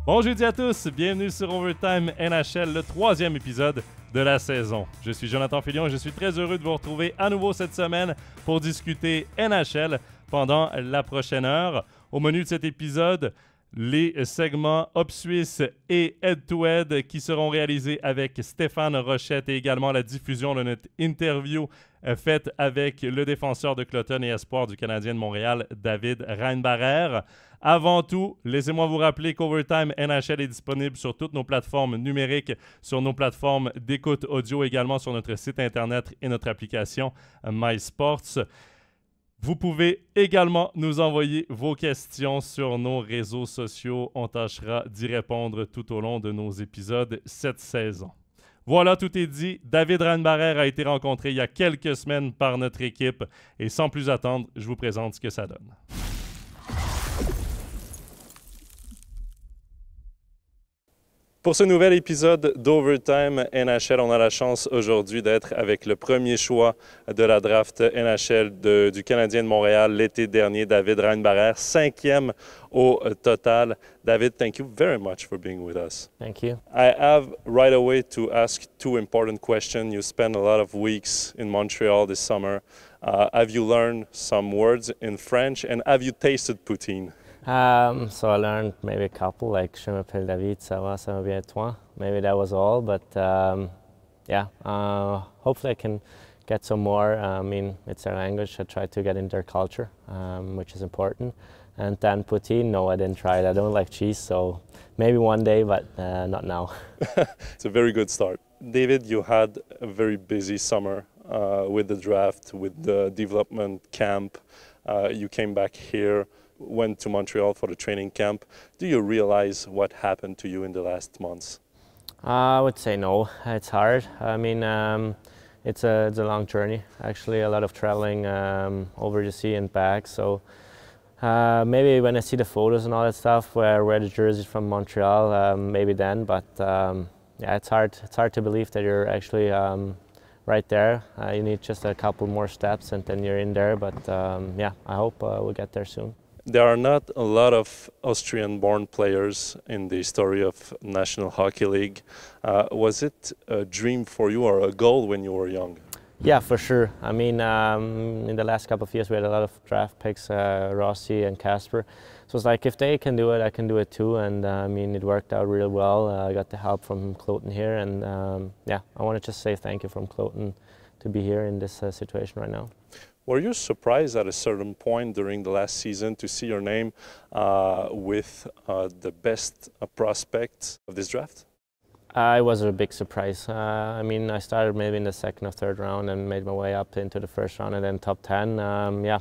Bon jeudi à tous, bienvenue sur Overtime NHL, le 3e épisode de la saison. Je suis Jonathan Filion et je suis très heureux de vous retrouver à nouveau cette semaine pour discuter NHL pendant la prochaine heure. Au menu de cet épisode, les segments Up Suisse et Head to Head qui seront réalisés avec Stéphane Rochette et également la diffusion de notre interview faite avec le défenseur de Cloton et espoir du Canadien de Montréal, David Reinbarer. Avant tout, laissez-moi vous rappeler qu'Overtime NHL est disponible sur toutes nos plateformes numériques, sur nos plateformes d'écoute audio, également sur notre site Internet et notre application MySports. Vous pouvez également nous envoyer vos questions sur nos réseaux sociaux. On tâchera d'y répondre tout au long de nos épisodes cette saison. Voilà, tout est dit. David Reinbarer a été rencontré il y a quelques semaines par notre équipe. Et sans plus attendre, je vous présente ce que ça donne. Pour ce nouvel épisode d'Overtime NHL, on a la chance aujourd'hui d'être avec le premier choix de la draft NHL du Canadien de Montréal l'été dernier, David Reinbarer, 5e au total. David, thank you very much for being with us. Thank you. I have right away to ask two important questions. You spent a lot of weeks in Montreal this summer. Have you learned some words in French and have you tasted poutine? So I learned maybe a couple, like Je m'appelle David, ça va bien et toi? Maybe that was all, but hopefully I can get some more. I mean, it's their language. I try to get in their culture, which is important. And then poutine, no, I didn't try it. I don't like cheese, so maybe one day, but not now. It's a very good start. David, you had a very busy summer with the draft, with the development camp. You came back here, went to Montreal for the training camp. Do you realize what happened to you in the last months? I would say no. It's hard. I mean, it's a long journey. Actually, a lot of traveling over the sea and back. So maybe when I see the photos and all that stuff, where I wear the jerseys from Montreal, maybe then. But yeah, it's hard. It's hard to believe that you're actually right there. You need just a couple more steps, and then you're in there. But yeah, I hope we'll get there soon. There are not a lot of Austrian-born players in the story of National Hockey League. Was it a dream for you or a goal when you were young? Yeah, for sure. I mean, in the last couple of years, we had a lot of draft picks, Rossi and Casper. So it's like, if they can do it, I can do it too. And I mean, it worked out really well. I got the help from Cloton here. And yeah, I want to just say thank you from Cloton to be here in this situation right now. Were you surprised at a certain point during the last season to see your name with the best prospects of this draft? It was a big surprise. I mean, I started maybe in the second or third round and made my way up into the first round and then top 10. Yeah,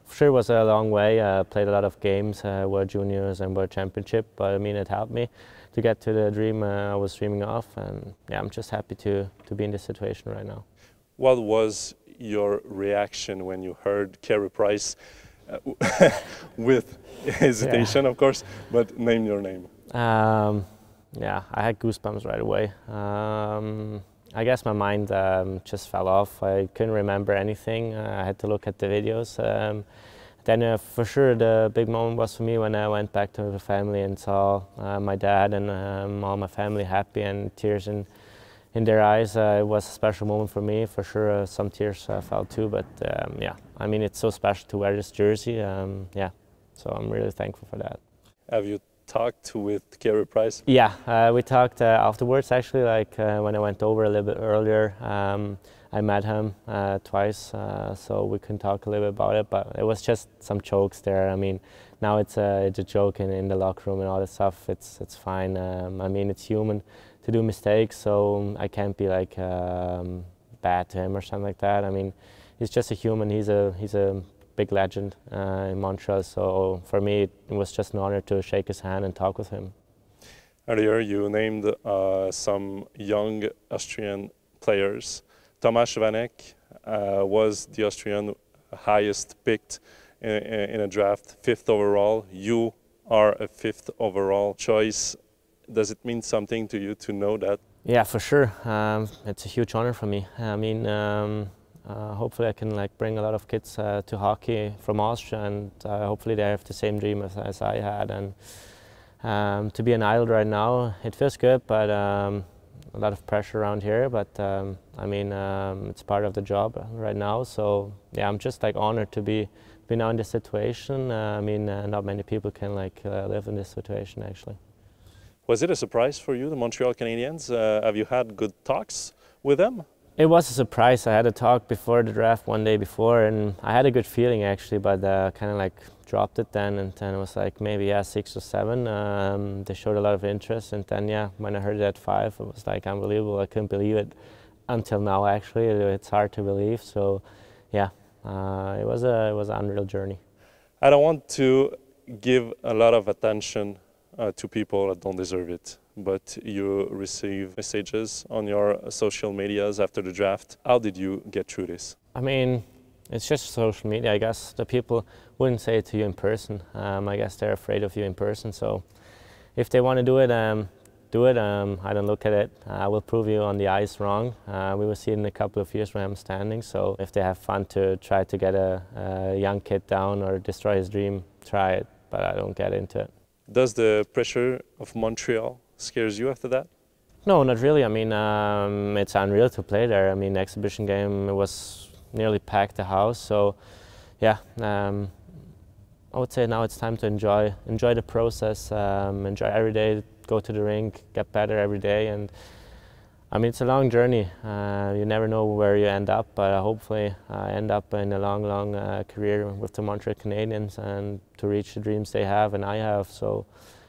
for sure it was a long way. Played a lot of games, World Juniors and World Championship, but I mean, it helped me to get to the dream I was dreaming of. And yeah, I'm just happy to be in this situation right now. What was your reaction when you heard Carey Price with hesitation, of course, but name your name? Yeah, I had goosebumps right away. I guess my mind just fell off. I couldn't remember anything. I had to look at the videos. Then for sure the big moment was for me when I went back to the family and saw my dad and all my family happy and tears in their eyes. It was a special moment for me. For sure some tears fell too, but yeah, I mean, it's so special to wear this jersey. Yeah, so I'm really thankful for that. Have you talked with Carey Price? Yeah, we talked afterwards actually, like when I went over a little bit earlier. I met him twice, so we can talk a little bit about it, but it was just some jokes there. I mean, now it's a joke in the locker room and all that stuff. It's fine. I mean, it's human to do mistakes, so I can't be like bad to him or something like that. I mean, he's just a human. He's a big legend in Montreal, so for me it was just an honor to shake his hand and talk with him. Earlier you named some young Austrian players. Tomáš Vanek was the Austrian highest picked in a draft, 5th overall. You are a 5th overall choice. Does it mean something to you to know that? Yeah, for sure. It's a huge honor for me. I mean, hopefully I can bring a lot of kids to hockey from Austria, and hopefully they have the same dream as I had. And To be an idol right now, it feels good, but a lot of pressure around here. But I mean, it's part of the job right now. So yeah, I'm just like honored to be now in this situation. I mean, not many people can like live in this situation actually. Was it a surprise for you, the Montreal Canadiens? Have you had good talks with them? It was a surprise. I had a talk before the draft one day before, and I had a good feeling actually, but kind of like dropped it then, and then it was like maybe 6 or 7. They showed a lot of interest, and then when I heard it at 5, it was like unbelievable. I couldn't believe it until now. Actually, it's hard to believe. So, yeah, it was an unreal journey. I don't want to give a lot of attention to people that don't deserve it, but you receive messages on your social medias after the draft. How did you get through this? I mean, it's just social media. I guess the people wouldn't say it to you in person. I guess they're afraid of you in person. So if they want to do it, do it. I don't look at it. I will prove you on the ice wrong. We will see it in a couple of years when I'm standing. So if they have fun to try to get a young kid down or destroy his dream, try it. But I don't get into it. Does the pressure of Montreal scares you after that? No, not really. I mean, it's unreal to play there. I mean, the exhibition game, it was nearly packed the house. So, yeah, I would say now it's time to enjoy the process, enjoy every day, go to the rink, get better every day. And I mean, it's a long journey. You never know where you end up, but hopefully I end up in a long career with the Montreal Canadiens and to reach the dreams they have and I have. So,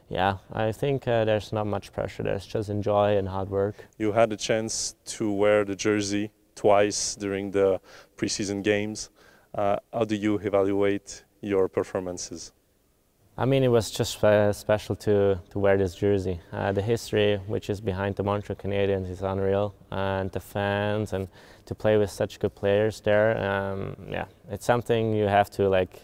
yeah, I think there's not much pressure. There's just enjoy and hard work. You had a chance to wear the jersey twice during the preseason games. How do you evaluate your performances? I mean, it was just special to wear this jersey. The history which is behind the Montreal Canadiens is unreal, and the fans, and to play with such good players there, yeah, it's something you have to like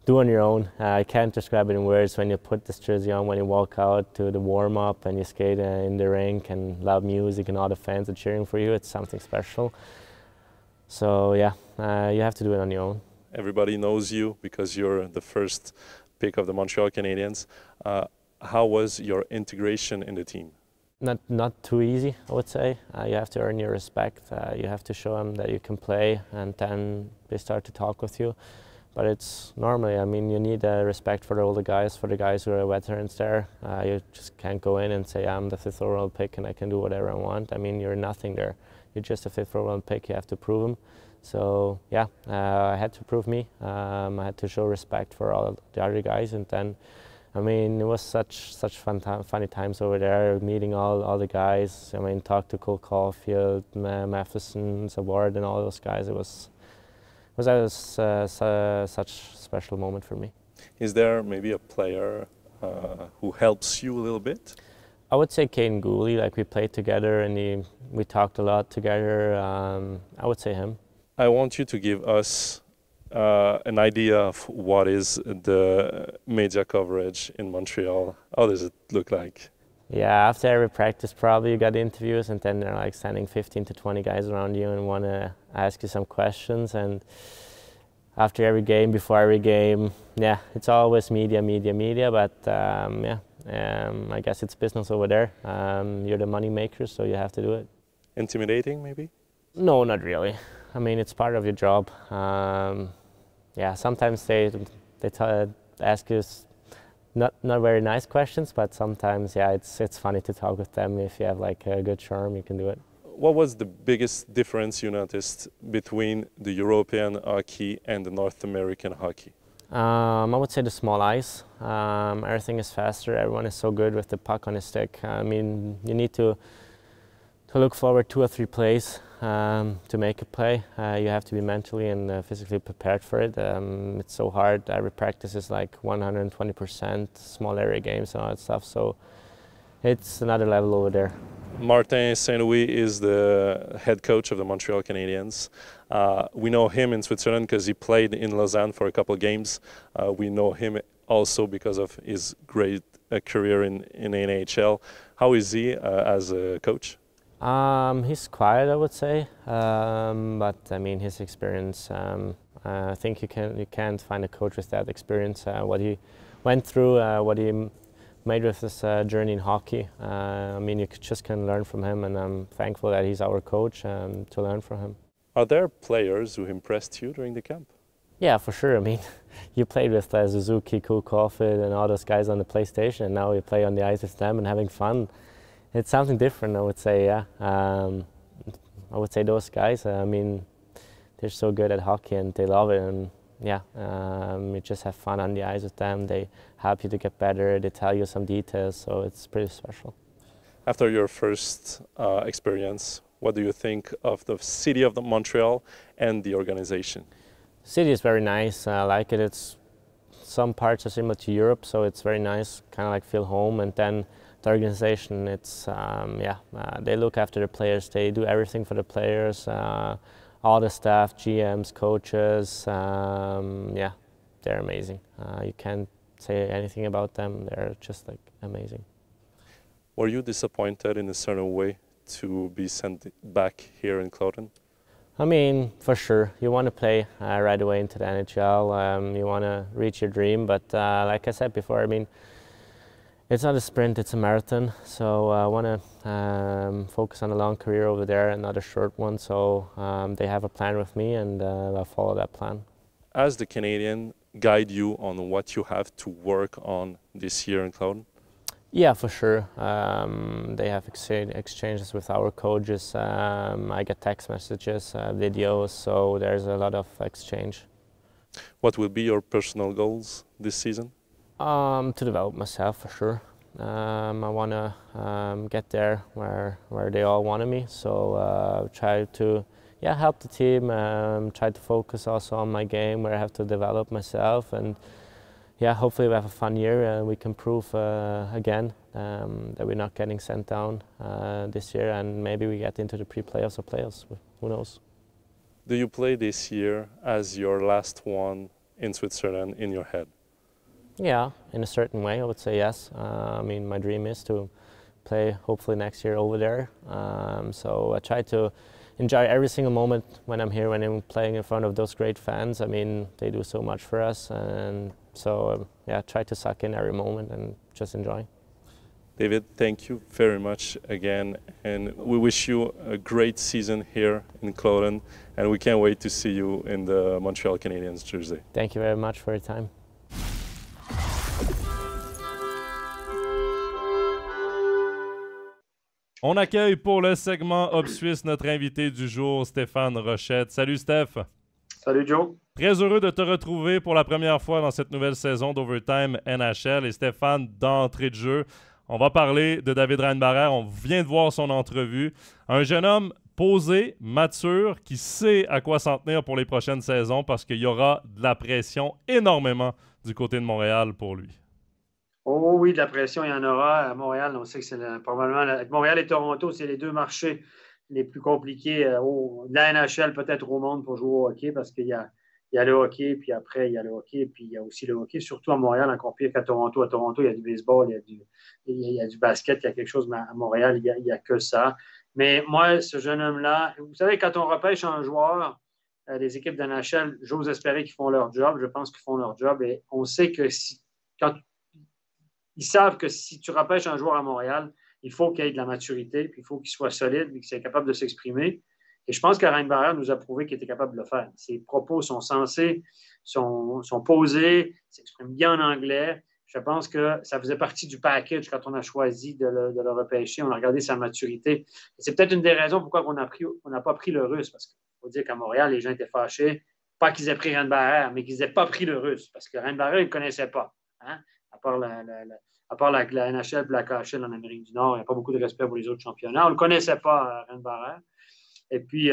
do on your own. I can't describe it in words. When you put this jersey on, when you walk out to the warm-up and you skate in the rink and loud music and all the fans are cheering for you, it's something special. So yeah, you have to do it on your own. Everybody knows you because you're the first pick of the Montreal Canadiens. How was your integration in the team? Not too easy, I would say. You have to earn your respect. You have to show them that you can play, and then they start to talk with you. But it's normally, I mean, you need respect for all the guys, for the guys who are veterans there. You just can't go in and say, I'm the 5th overall pick and I can do whatever I want. I mean, you're nothing there. You're just a 5th overall pick, you have to prove them. So yeah, I had to prove me. I had to show respect for all the other guys, and then, I mean, it was such funny times over there, meeting all the guys. I mean, talk to Cole Caulfield, Matheson, Savard, and all those guys. It was such a special moment for me. Is there maybe a player who helps you a little bit? I would say Kaiden Guhle. Like, we played together and we talked a lot together. I would say him. I want you to give us an idea of what is the media coverage in Montreal. How does it look like? Yeah, after every practice probably you got interviews, and then they're like standing 15 to 20 guys around you and want to ask you some questions. And after every game, before every game, yeah, it's always media, but yeah, I guess it's business over there. You're the money maker, so you have to do it. Intimidating, maybe? No, not really. I mean, it's part of your job. Yeah, sometimes they ask you not very nice questions, but sometimes, yeah, it's funny to talk with them. If you have like a good charm, you can do it. What was the biggest difference you noticed between the European hockey and the North American hockey? I would say the small ice. Everything is faster. Everyone is so good with the puck on his stick. I mean, you need to look forward 2 or 3 plays to make a play. You have to be mentally and physically prepared for it. It's so hard. Every practice is like 120%, small area games and all that stuff. So it's another level over there. Martin Saint-Louis is the head coach of the Montreal Canadiens. We know him in Switzerland because he played in Lausanne for a couple of games. We know him also because of his great career in NHL. How is he as a coach? He's quiet, I would say, but I mean, his experience. I think you can't find a coach with that experience. What he went through, what he made with this journey in hockey. I mean, you just can learn from him, and I'm thankful that he's our coach to learn from him. Are there players who impressed you during the camp? Yeah, for sure. I mean, you played with Suzuki, Caulfield, and all those guys on the PlayStation, and now you play on the ice with them and having fun. It's something different, I would say, yeah. I would say those guys, I mean, they're so good at hockey and they love it, and yeah, you just have fun on the ice with them. They help you to get better, they tell you some details, so it's pretty special. After your first experience, what do you think of the city of Montreal and the organization? City is very nice. I like it. It's some parts are similar to Europe, so it's very nice. Kind of like feel home. And then the organization, it's they look after the players. They do everything for the players. All the staff, GMs, coaches. They're amazing. You can't say anything about them. They're just like amazing. Were you disappointed in a certain way to be sent back here in Claughton? I mean, for sure, you want to play right away into the NHL. You want to reach your dream, but like I said before, I mean, it's not a sprint, it's a marathon. So I want to focus on a long career over there, and not a short one. So they have a plan with me, and I'll follow that plan. As the Canadian, guide you on what you have to work on this year in Claughton? Yeah, for sure. They have exchanges with our coaches. I get text messages, videos, so there's a lot of exchange. What will be your personal goals this season? To develop myself, for sure. I want to get there where they all wanted me, so try to help the team, try to focus also on my game where I have to develop myself, and hopefully we have a fun year and we can prove again that we're not getting sent down this year, and maybe we get into the pre-playoffs or playoffs. Who knows? Do you play this year as your last one in Switzerland in your head? Yeah, in a certain way, I would say yes. I mean, my dream is to play hopefully next year over there. So I try to enjoy every single moment when I'm here, when I'm playing in front of those great fans. I mean, they do so much for us, and so try to suck in every moment and just enjoy. David, thank you very much again, and we wish you a great season here in Claughton, and we can't wait to see you in the Montreal Canadiens jersey. Thank you very much for your time. On accueille pour le segment Hop Suisse notre invité du jour, Stéphane Rochette. Salut Steph. Salut Joe. Très heureux de te retrouver pour la première fois dans cette nouvelle saison d'Overtime NHL. Et Stéphane, d'entrée de jeu, on va parler de David Reinbarer. On vient de voir son entrevue. Un jeune homme posé, mature, qui sait à quoi s'en tenir pour les prochaines saisons parce qu'il y aura de la pression énormément du côté de Montréal pour lui. Oh oui, de la pression, il y en aura à Montréal. On sait que c'est probablement Montréal et Toronto, c'est les deux marchés les plus compliqués de la NHL, peut-être au monde, pour jouer au hockey, parce qu'il y a le hockey, puis après, il y a le hockey, puis il y a aussi le hockey, surtout à Montréal, encore pire qu'à Toronto. À Toronto, il y a du baseball, il y a du basket, il y a quelque chose, mais à Montréal, il n'y a que ça. Mais moi, ce jeune homme-là, vous savez, quand on repêche un joueur, les équipes de NHL, j'ose espérer qu'ils font leur job. Je pense qu'ils font leur job, et on sait que ils savent que si tu repêches un joueur à Montréal, il faut qu'il ait de la maturité, puis il faut qu'il soit solide, puis qu'il soit capable de s'exprimer. Et je pense que Reinbarer nous a prouvé qu'il était capable de le faire. Ses propos sont sensés, sont posés, s'exprime bien en anglais. Je pense que ça faisait partie du package quand on a choisi de le repêcher. On a regardé sa maturité. Et c'est peut-être une des raisons pourquoi on n'a pas pris le Russe, parce qu'il faut dire qu'à Montréal, les gens étaient fâchés. Pas qu'ils aient pris Reinbarer, mais qu'ils n'aient pas pris le Russe, parce que Reinbarer, ils ne connaissaient pas. Hein? À part la NHL et la KHL en Amérique du Nord, il n'y a pas beaucoup de respect pour les autres championnats. On ne le connaissait pas, Reinbarer. Et puis,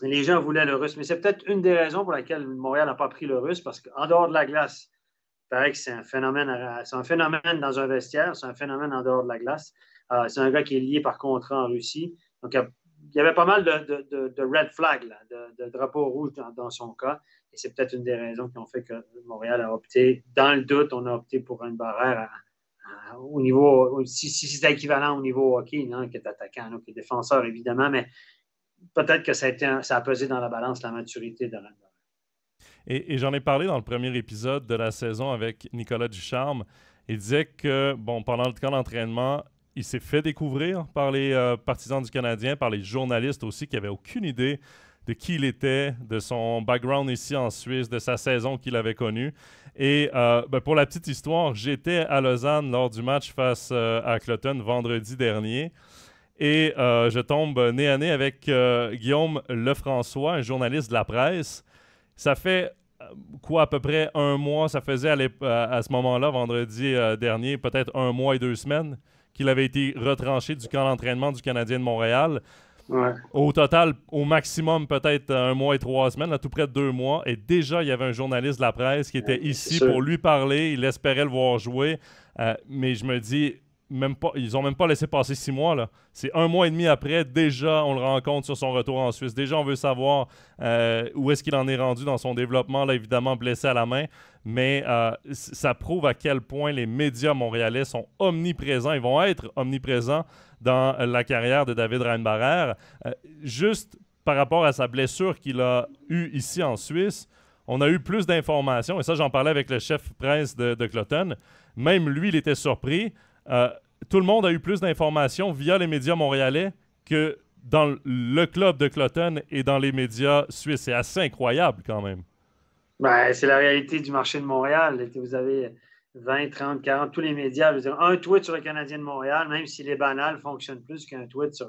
les gens voulaient le Russe. Mais c'est peut-être une des raisons pour laquelle Montréal n'a pas pris le Russe, parce qu'en dehors de la glace, il paraît que c'est un phénomène dans un vestiaire, c'est un phénomène en dehors de la glace. C'est un gars qui est lié par contrat en Russie. Donc, il y avait pas mal de red flags, là, de drapeaux rouges dans son cas. Et c'est peut-être une des raisons qui ont fait que Montréal a opté, dans le doute, on a opté pour Reinbarer au niveau, si c'est équivalent au niveau hockey, hein, qui est attaquant, qui est défenseur, évidemment, mais peut-être que ça a pesé dans la balance la maturité de Reinbarer. Et j'en ai parlé dans le premier épisode de la saison avec Nicolas Ducharme. Il disait que, pendant le camp d'entraînement, il s'est fait découvrir par les partisans du Canadien, par les journalistes aussi, qui n'avaient aucune idée de qui il était, de son background ici en Suisse, de sa saison qu'il avait connue. Et pour la petite histoire, j'étais à Lausanne lors du match face à Cloton vendredi dernier. Et je tombe nez à nez avec Guillaume Lefrançois, un journaliste de la presse. Ça fait à peu près un mois, ça faisait à ce moment-là, vendredi dernier, peut-être 1 mois et 2 semaines, qu'il avait été retranché du camp d'entraînement du Canadien de Montréal. Ouais. Au total, au maximum, peut-être 1 mois et 3 semaines, à tout près de 2 mois. Et déjà, il y avait un journaliste de la presse qui était ici pour lui parler. Il espérait le voir jouer. Mais je me dis, ils n'ont même pas laissé passer 6 mois. Là. C'est 1 mois et demi après. Déjà, on le rencontre sur son retour en Suisse. Déjà, on veut savoir où est-ce qu'il en est rendu dans son développement. Là, évidemment, blessé à la main. Mais ça prouve à quel point les médias montréalais sont omniprésents. Ils vont être omniprésents dans la carrière de David Reinbarer. Juste par rapport à sa blessure qu'il a eue ici en Suisse, on a eu plus d'informations. Et ça, j'en parlais avec le chef presse de Cloton. Même lui, il était surpris. Tout le monde a eu plus d'informations via les médias montréalais que dans le club de Cloton et dans les médias suisses. C'est assez incroyable quand même. Ben, c'est la réalité du marché de Montréal. Vous avez 20, 30, 40, tous les médias. Je veux dire, un tweet sur le Canadien de Montréal, même s'il est banal, fonctionne plus qu'un tweet sur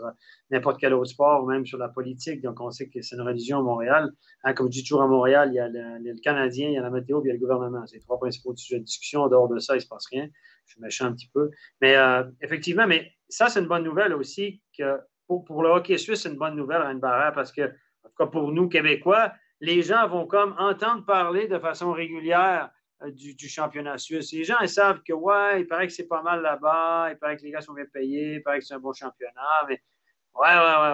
n'importe quel autre sport ou même sur la politique. Donc, on sait que c'est une religion à Montréal. Comme je dis toujours à Montréal, il y a le Canadien, il y a la météo, puis il y a le gouvernement. C'est les 3 principaux sujets de discussion. En dehors de ça, il ne se passe rien. Je suis méchant un petit peu. Mais effectivement, mais ça, c'est une bonne nouvelle aussi. Que pour le hockey suisse, c'est une bonne nouvelle, Reinbarer, parce que, en tout cas pour nous, Québécois, les gens vont comme entendre parler de façon régulière du championnat suisse. Les gens, ils savent que, il paraît que c'est pas mal là-bas, il paraît que les gars sont bien payés, il paraît que c'est un bon championnat, mais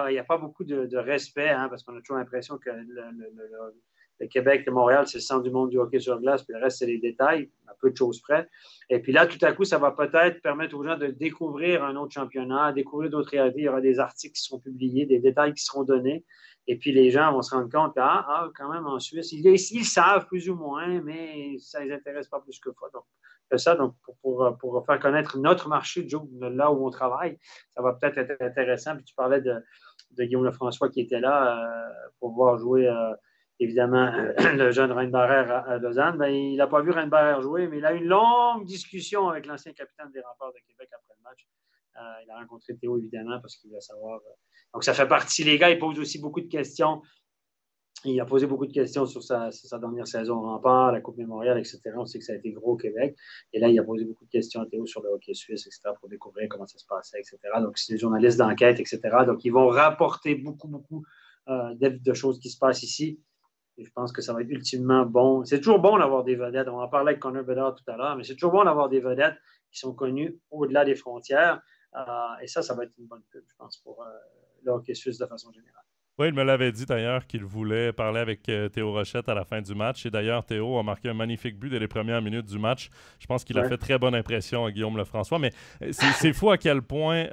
il n'y a pas beaucoup de respect, parce qu'on a toujours l'impression que le Québec, le Montréal, c'est le centre du monde du hockey sur glace, puis le reste, c'est les détails, à peu de choses près. Et puis là, tout à coup, ça va peut-être permettre aux gens de découvrir un autre championnat, découvrir d'autres réalités. Il y aura des articles qui seront publiés, des détails qui seront donnés. Et puis, les gens vont se rendre compte que, quand même, en Suisse, ils savent plus ou moins, mais ça ne les intéresse pas plus que ça. Donc, pour faire connaître notre marché, Joe, là où on travaille, ça va peut-être être intéressant. Puis, tu parlais de Guillaume Lefrançois qui était là pour voir jouer, évidemment, le jeune Reinbarer à Lausanne. Ben, il n'a pas vu Reinbarer jouer, mais il a eu une longue discussion avec l'ancien capitaine des Remparts de Québec après le match. Il a rencontré Théo, évidemment, parce qu'il voulait savoir. Donc, ça fait partie. Les gars, ils posent aussi beaucoup de questions. Il a posé beaucoup de questions sur sa dernière saison au Rempart, la Coupe Mémorial, etc. On sait que ça a été gros au Québec. Et là, il a posé beaucoup de questions à Théo sur le hockey suisse, etc., pour découvrir comment ça se passait, etc. Donc, c'est des journalistes d'enquête, etc. Donc, ils vont rapporter beaucoup de choses qui se passent ici. Et je pense que ça va être ultimement bon. C'est toujours bon d'avoir des vedettes. On en parlait avec Connor Bedard tout à l'heure, mais c'est toujours bon d'avoir des vedettes qui sont connues au-delà des frontières. Et ça va être une bonne pub, je pense, pour le hockey suisse de façon générale. Oui, il me l'avait dit d'ailleurs qu'il voulait parler avec Théo Rochette à la fin du match. Et d'ailleurs, Théo a marqué un magnifique but dès les premières minutes du match. Je pense qu'il a fait très bonne impression à Guillaume Lefrançois. Mais c'est fou à quel point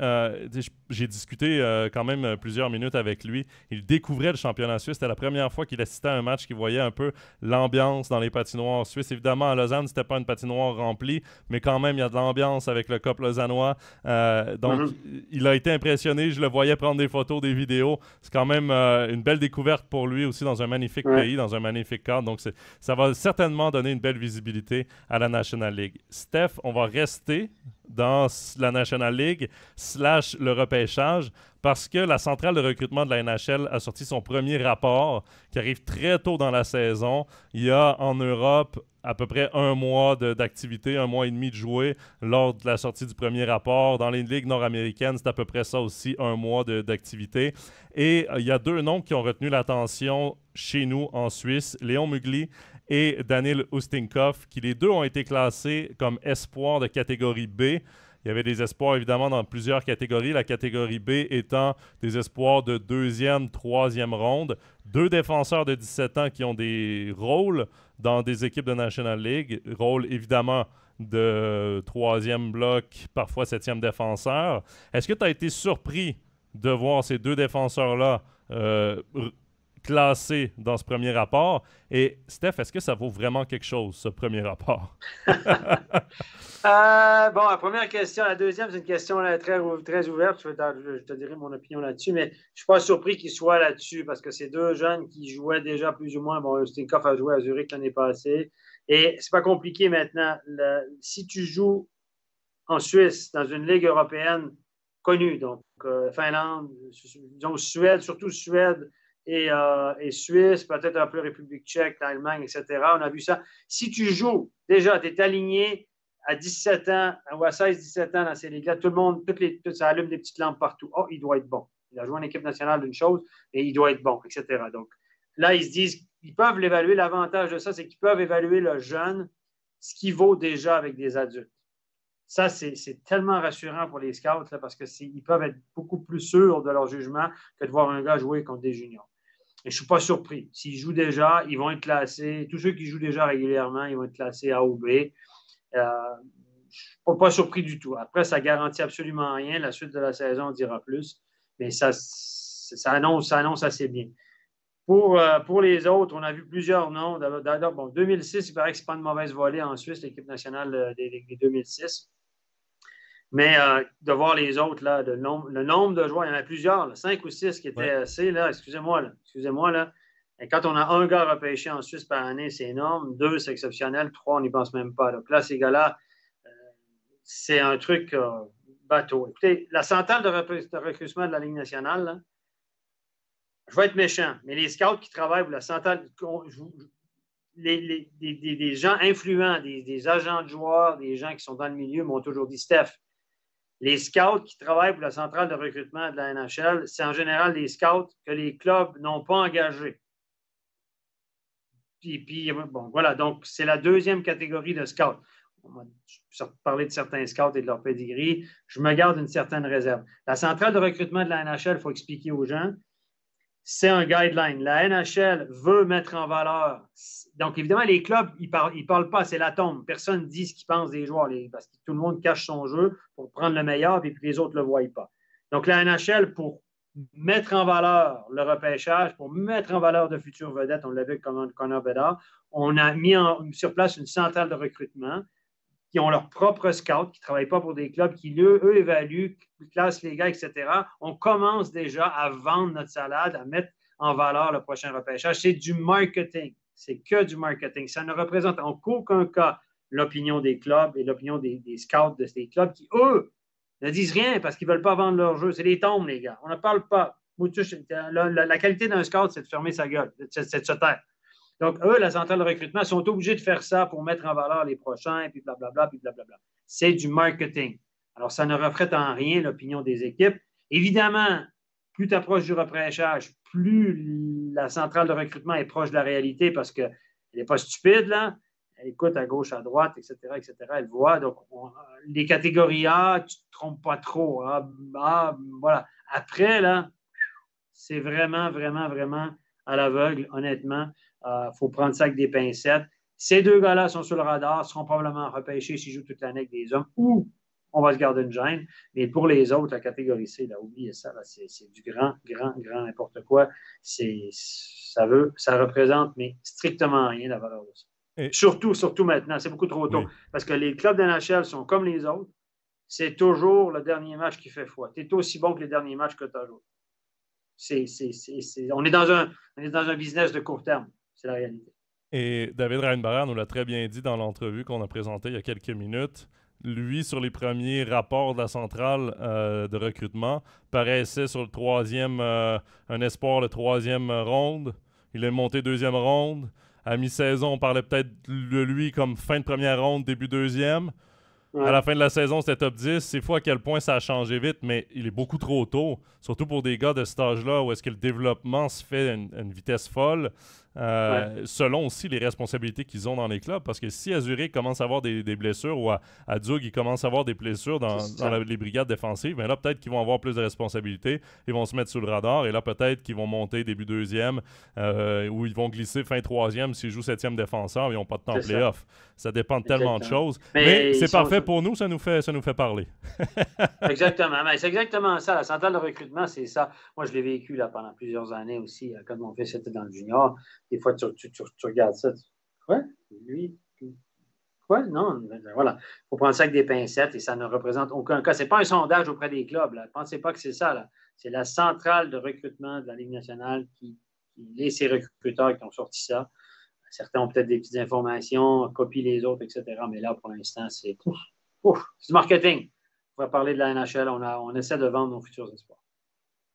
j'ai discuté quand même plusieurs minutes avec lui. Il découvrait le championnat suisse. C'était la première fois qu'il assistait à un match, qu'il voyait un peu l'ambiance dans les patinoires suisses. Évidemment, à Lausanne, c'était pas une patinoire remplie, mais quand même, il y a de l'ambiance avec le COP lausannois. Donc, il a été impressionné. Je le voyais prendre des photos, des vidéos. C'est quand même une belle découverte pour lui aussi dans un magnifique pays, dans un magnifique cadre. Donc, ça va certainement donner une belle visibilité à la National League. Steph, on va rester dans la National League / le repêchage parce que la centrale de recrutement de la NHL a sorti son premier rapport qui arrive très tôt dans la saison. Il y a en Europe à peu près 1 mois d'activité, 1 mois et demi de jouer lors de la sortie du premier rapport. Dans les ligues nord-américaines, c'est à peu près ça aussi, 1 mois d'activité. Et il y a 2 noms qui ont retenu l'attention chez nous en Suisse, Léon Mugli et Daniel Ustinkov, qui les 2 ont été classés comme espoirs de catégorie B. Il y avait des espoirs, évidemment, dans plusieurs catégories. La catégorie B étant des espoirs de 2e, 3e ronde. 2 défenseurs de 17 ans qui ont des rôles dans des équipes de National League. Rôle, évidemment, de 3e bloc, parfois 7e défenseur. Est-ce que tu as été surpris de voir ces 2 défenseurs-là classés dans ce premier rapport. Et Steph, est-ce que ça vaut vraiment quelque chose, ce premier rapport? Bon, la première question. La deuxième, c'est une question là, très ouverte. Je te dirai mon opinion là-dessus, mais je ne suis pas surpris qu'il soit là-dessus parce que c'est deux jeunes qui jouaient déjà plus ou moins. Bon, Steinkoff a joué à Zurich l'année passée. Et c'est pas compliqué maintenant. Si tu joues en Suisse, dans une ligue européenne connue, donc Finlande, disons Suède, surtout Suède et Suisse, peut-être un peu République tchèque, l'Allemagne, etc. On a vu ça. Si tu joues, déjà, tu es aligné à 17 ans ou à 16-17 ans dans ces ligues-là, tout le monde, ça allume des petites lampes partout. Oh, il doit être bon. Il a joué en équipe nationale d'une chose, et il doit être bon, etc. Donc là, ils se disent, ils peuvent l'évaluer. L'avantage de ça, c'est qu'ils peuvent évaluer le jeune, ce qu'il vaut déjà avec des adultes. Ça, c'est tellement rassurant pour les scouts là, parce qu'ils peuvent être beaucoup plus sûrs de leur jugement que de voir un gars jouer contre des juniors. Et je ne suis pas surpris. S'ils jouent déjà, ils vont être classés. Tous ceux qui jouent déjà régulièrement, ils vont être classés A ou B. Je ne suis pas surpris du tout. Après, ça ne garantit absolument rien. La suite de la saison, on dira plus. Mais ça annonce assez bien. Pour les autres, on a vu plusieurs noms. D'ailleurs, bon, 2006, il paraît que ce n'est pas une mauvaise volée en Suisse, l'équipe nationale des 2006. Mais de voir les autres, là, le nombre de joueurs, il y en a plusieurs, là, 5 ou 6 qui étaient assez. Excusez-moi. Là. Et quand on a un gars repêché en Suisse par année, c'est énorme. 2, c'est exceptionnel. 3, on n'y pense même pas. Donc là, ces gars-là, c'est un truc bateau. Écoutez, la centrale de recrutement de la Ligue nationale, là, je vais être méchant, mais les scouts qui travaillent pour la centrale, des gens influents, des agents de joueurs, des gens qui sont dans le milieu m'ont toujours dit, Steph, les scouts qui travaillent pour la centrale de recrutement de la NHL, c'est en général des scouts que les clubs n'ont pas engagés. Puis bon, voilà, donc c'est la deuxième catégorie de scouts. On va parler de certains scouts et de leur pedigree. Je me garde une certaine réserve. La centrale de recrutement de la NHL, il faut expliquer aux gens, c'est un guideline. La NHL veut mettre en valeur. Donc, évidemment, les clubs, ils parlent pas, c'est l'atome. Personne ne dit ce qu'il pense des joueurs parce que tout le monde cache son jeu pour prendre le meilleur et puis les autres ne le voient pas. Donc, la NHL, pour mettre en valeur le repêchage, pour mettre en valeur de futures vedettes, on l'a vu avec Connor Bedard, on a mis sur place une centrale de recrutement qui ont leur propre scout, qui ne travaillent pas pour des clubs, qui, eux évaluent, classent les gars, etc. On commence déjà à vendre notre salade, à mettre en valeur le prochain repêchage. C'est du marketing. C'est que du marketing. Ça ne représente en aucun cas l'opinion des clubs et l'opinion des scouts de ces clubs qui, eux, ne disent rien parce qu'ils ne veulent pas vendre leur jeu. C'est des tombes, les gars. On ne parle pas. La qualité d'un scout, c'est de fermer sa gueule, c'est de se taire. Donc, eux, la centrale de recrutement, sont obligés de faire ça pour mettre en valeur les prochains, puis blablabla, puis blablabla. C'est du marketing. Alors, ça ne reflète en rien l'opinion des équipes. Évidemment, plus tu approches du repêchage, plus la centrale de recrutement est proche de la réalité parce qu'elle n'est pas stupide, là. Elle écoute à gauche, à droite, etc., etc. Elle voit. Donc, les catégories A, tu ne te trompes pas trop. Voilà. Après, là, c'est vraiment, vraiment, vraiment à l'aveugle, honnêtement. Faut prendre ça avec des pincettes. Ces deux gars-là sont sur le radar, seront probablement repêchés s'ils jouent toute l'année avec des hommes ou on va se garder une gêne. Mais pour les autres, la catégorie C, là, oubliez ça, là, c'est du grand n'importe quoi. Ça représente, mais strictement rien la valeur de ça. Et surtout maintenant, c'est beaucoup trop tôt. Oui. Parce que les clubs de NHL sont comme les autres. C'est toujours le dernier match qui fait foi. Tu es aussi bon que les derniers matchs que tu as joué. On est dans un business de court terme. C'est la réalité. Et David Reinbarer nous l'a très bien dit dans l'entrevue qu'on a présentée il y a quelques minutes. Lui, sur les premiers rapports de la centrale de recrutement, paraissait sur le troisième, un espoir, le troisième ronde. Il est monté deuxième ronde. À mi-saison, on parlait peut-être de lui comme fin de première ronde, début deuxième. Ouais. À la fin de la saison, c'était top 10. C'est fou à quel point ça a changé vite, mais il est beaucoup trop tôt. Surtout pour des gars de cet âge-là où est-ce que le développement se fait à une vitesse folle. selon aussi les responsabilités qu'ils ont dans les clubs. Parce que si à Zurich commence à avoir des blessures ou à Zug, ils commencent à avoir des blessures dans les brigades défensives, bien là, peut-être qu'ils vont avoir plus de responsabilités. Ils vont se mettre sous le radar et là, peut-être qu'ils vont monter début deuxième ou ils vont glisser fin troisième s'ils jouent septième défenseur. Ils n'ont pas de temps en play-off. Ça dépend de tellement de choses. Mais c'est parfait pour nous, ça nous fait parler. Exactement. Mais c'est exactement ça. La centrale de recrutement, c'est ça. Moi, je l'ai vécu là, pendant plusieurs années aussi. Quand mon fils était dans le junior, des fois, tu regardes ça. Quoi? Lui? Quoi? Non. Voilà. Il faut prendre ça avec des pincettes et ça ne représente aucun cas. Ce n'est pas un sondage auprès des clubs. Ne pensez pas que c'est ça. Là. C'est la centrale de recrutement de la Ligue nationale qui est ces recruteurs qui ont sorti ça. Certains ont peut-être des petites informations, copient les autres, etc. Mais là, pour l'instant, c'est du marketing. On va parler de la NHL. On essaie de vendre nos futurs espoirs.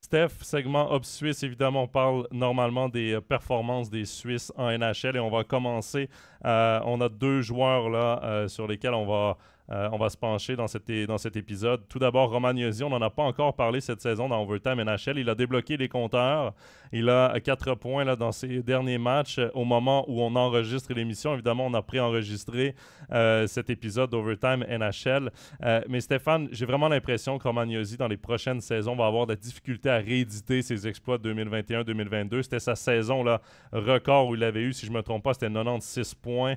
Steph, segment Hop Suisse, évidemment, on parle normalement des performances des Suisses en NHL et on va commencer. On a 2 joueurs là, sur lesquels on va se pencher dans cet épisode. Tout d'abord, Roman Josi, on n'en a pas encore parlé cette saison dans Overtime NHL. Il a débloqué les compteurs. Il a 4 points là, dans ses derniers matchs. Au moment où on enregistre l'émission, évidemment, on a préenregistré cet épisode d'Overtime NHL. Mais Stéphane, j'ai vraiment l'impression que Roman Josi, dans les prochaines saisons, va avoir de la difficulté à rééditer ses exploits de 2021-2022. C'était sa saison là, record où il avait eu, si je ne me trompe pas, c'était 96 points.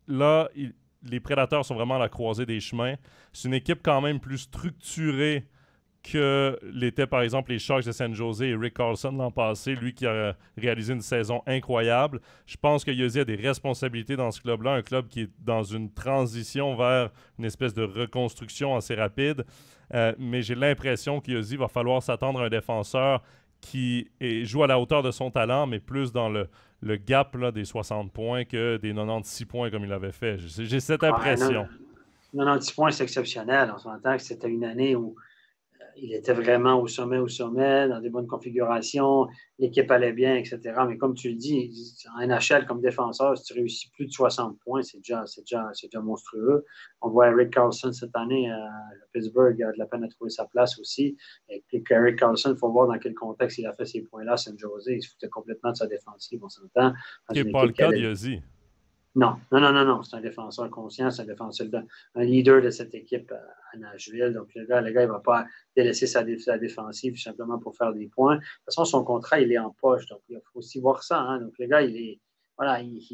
Là, les Prédateurs sont vraiment à la croisée des chemins. C'est une équipe quand même plus structurée que l'étaient, par exemple, les Sharks de San Jose et Rick Carlson l'an passé, lui qui a réalisé une saison incroyable. Je pense que Josi a des responsabilités dans ce club-là, un club qui est dans une transition vers une espèce de reconstruction assez rapide. Mais j'ai l'impression que Josi va falloir s'attendre à un défenseur qui joue à la hauteur de son talent, mais plus dans le gap là, des 60 points que des 96 points comme il avait fait. J'ai cette impression. 90 points, c'est exceptionnel. On s'entend que c'était une année où il était vraiment au sommet, dans des bonnes configurations, l'équipe allait bien, etc. Mais comme tu le dis, en NHL, comme défenseur, si tu réussis plus de 60 points, c'est déjà monstrueux. On voit Erik Karlsson cette année à Pittsburgh, il a de la peine à trouver sa place aussi. Et puis Erik Karlsson, il faut voir dans quel contexte il a fait ces points-là. San Jose, il se foutait complètement de sa défensive, on s'entend. Ce n'est pas le cas de Josi. Non. C'est un défenseur conscient, c'est un leader de cette équipe à Nashville. Donc, le gars, il ne va pas délaisser sa défensive simplement pour faire des points. De toute façon, son contrat, il est en poche. Donc, il faut aussi voir ça. Hein. Donc, le gars, il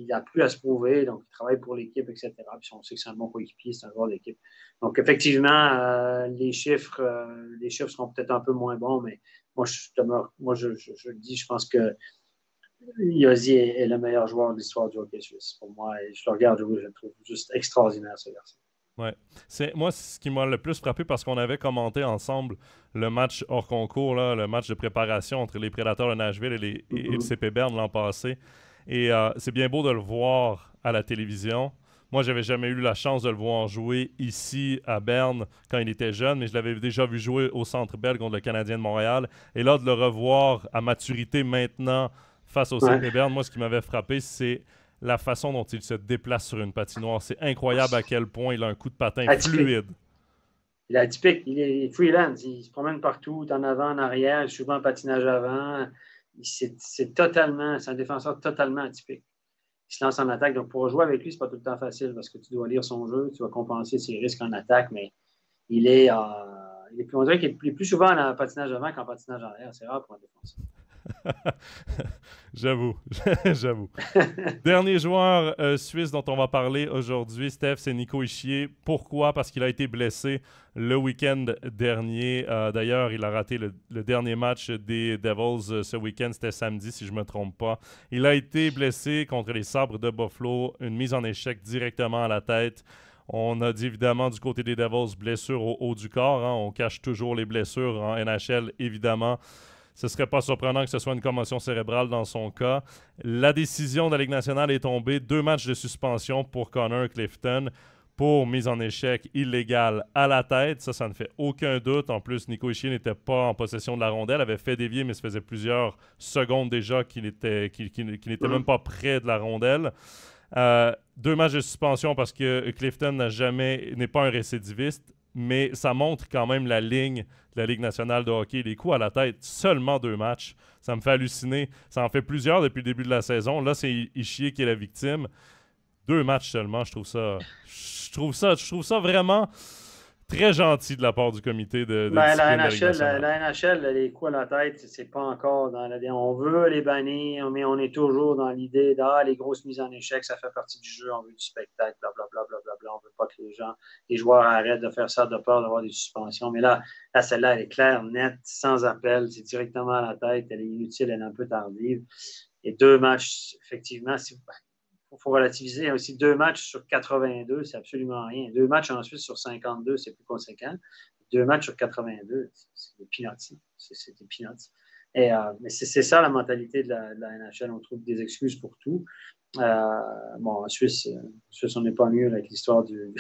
n'a plus à se prouver. Donc, il travaille pour l'équipe, etc. Puis, on sait que c'est un bon coéquipier, c'est un joueur d'équipe. Donc, effectivement, les chiffres seront peut-être un peu moins bons, mais moi, je le dis, je pense que Josi est le meilleur joueur de l'histoire du hockey suisse. Pour moi, je le regarde jouer, je le trouve juste extraordinaire, ce garçon. Ouais. Moi, ce qui m'a le plus frappé, parce qu'on avait commenté ensemble le match hors concours, là, le match de préparation entre les Prédateurs de Nashville et le CP Berne l'an passé. Et c'est bien beau de le voir à la télévision. Moi, j'avais jamais eu la chance de le voir jouer ici à Berne quand il était jeune, mais je l'avais déjà vu jouer au Centre Bell contre le Canadien de Montréal. Et là, de le revoir à maturité maintenant face au CP Berne, moi, ce qui m'avait frappé, c'est la façon dont il se déplace sur une patinoire. C'est incroyable à quel point il a un coup de patin fluide. Il est atypique. Il est freelance. Il se promène partout, en avant, en arrière, souvent en patinage avant. C'est un défenseur totalement atypique. Il se lance en attaque. Donc, pour jouer avec lui, c'est pas tout le temps facile parce que tu dois lire son jeu, tu dois compenser ses risques en attaque, mais on dirait qu'il est plus souvent en patinage avant qu'en patinage arrière. C'est rare pour un défenseur. J'avoue. Dernier joueur suisse dont on va parler aujourd'hui, Steph, c'est Nico Hischier. Pourquoi? Parce qu'il a été blessé le week-end dernier. D'ailleurs, il a raté le dernier match des Devils ce week-end. C'était samedi, si je ne me trompe pas. Il a été blessé contre les Sabres de Buffalo. Une mise en échec directement à la tête. On a dit évidemment du côté des Devils, blessure au haut du corps. Hein. On cache toujours les blessures en NHL, évidemment. Ce ne serait pas surprenant que ce soit une commotion cérébrale dans son cas. La décision de la Ligue nationale est tombée. 2 matchs de suspension pour Connor Clifton pour mise en échec illégale à la tête. Ça ne fait aucun doute. En plus, Nico Hischier n'était pas en possession de la rondelle. Il avait fait dévier, mais ça faisait plusieurs secondes déjà qu'il n'était même pas près de la rondelle. 2 matchs de suspension parce que Clifton n'est pas un récidiviste. mais ça montre quand même la ligne de la Ligue nationale de hockey. Les coups à la tête, seulement 2 matchs. Ça me fait halluciner. Ça en fait plusieurs depuis le début de la saison. Là, c'est Ishier qui est la victime. 2 matchs seulement, je trouve ça vraiment très gentil de la part du comité de discipline de la Ligue nationale. La NHL, les coups à la tête, c'est pas encore dans la... On veut les bannir, mais on est toujours dans l'idée les grosses mises en échec, ça fait partie du jeu, on veut du spectacle, blablabla, on veut pas que les joueurs arrêtent de faire ça de peur d'avoir des suspensions. Mais là, celle-là, elle est claire, nette, sans appel, c'est directement à la tête, elle est inutile, elle est un peu tardive. Et 2 matchs, effectivement, il faut relativiser. Aussi, 2 matchs sur 82, c'est absolument rien. 2 matchs ensuite sur 52, c'est plus conséquent. 2 matchs sur 82, c'est des peanuts. C'est des peanuts. Mais c'est ça la mentalité de la NHL. On trouve des excuses pour tout. En Suisse, on n'est pas mieux avec l'histoire de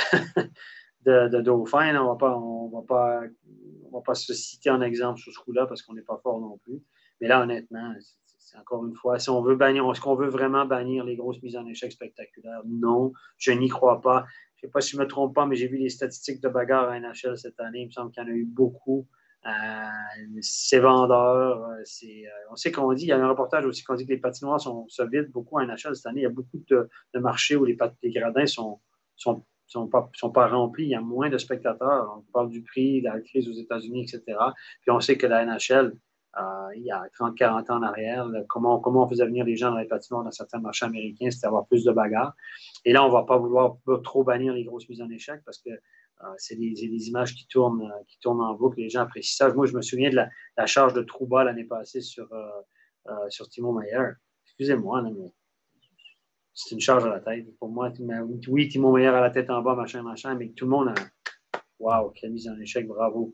Dauphin. On va pas se citer en exemple sur ce coup-là parce qu'on n'est pas fort non plus. Mais là, honnêtement, c'est encore une fois, si on veut bannir, est-ce qu'on veut vraiment bannir les grosses mises en échec spectaculaires? Non, je n'y crois pas. Je ne sais pas si je ne me trompe pas, mais j'ai vu les statistiques de bagarre à NHL cette année. Il me semble qu'il y en a eu beaucoup. C'est vendeur. On sait qu'on dit, il y a un reportage aussi qu'on dit que les patinoires se vident beaucoup à NHL cette année. Il y a beaucoup de marchés où les gradins sont pas remplis. Il y a moins de spectateurs. On parle du prix, de la crise aux États-Unis, etc. Puis on sait que la NHL, il y a 30-40 ans en arrière, comment on faisait venir les gens dans les patinoires dans certains marchés américains, c'était avoir plus de bagarres. Et là, on ne va pas vouloir trop bannir les grosses mises en échec parce que c'est des images qui tournent en boucle. Les gens apprécient ça. Moi, je me souviens de la charge de Trouba l'année passée sur Timo Meier. Excusez-moi, mais c'est une charge à la tête. Pour moi, oui, Timo Meier a la tête en bas, machin, mais tout le monde a... Waouh, quelle mise en échec, bravo.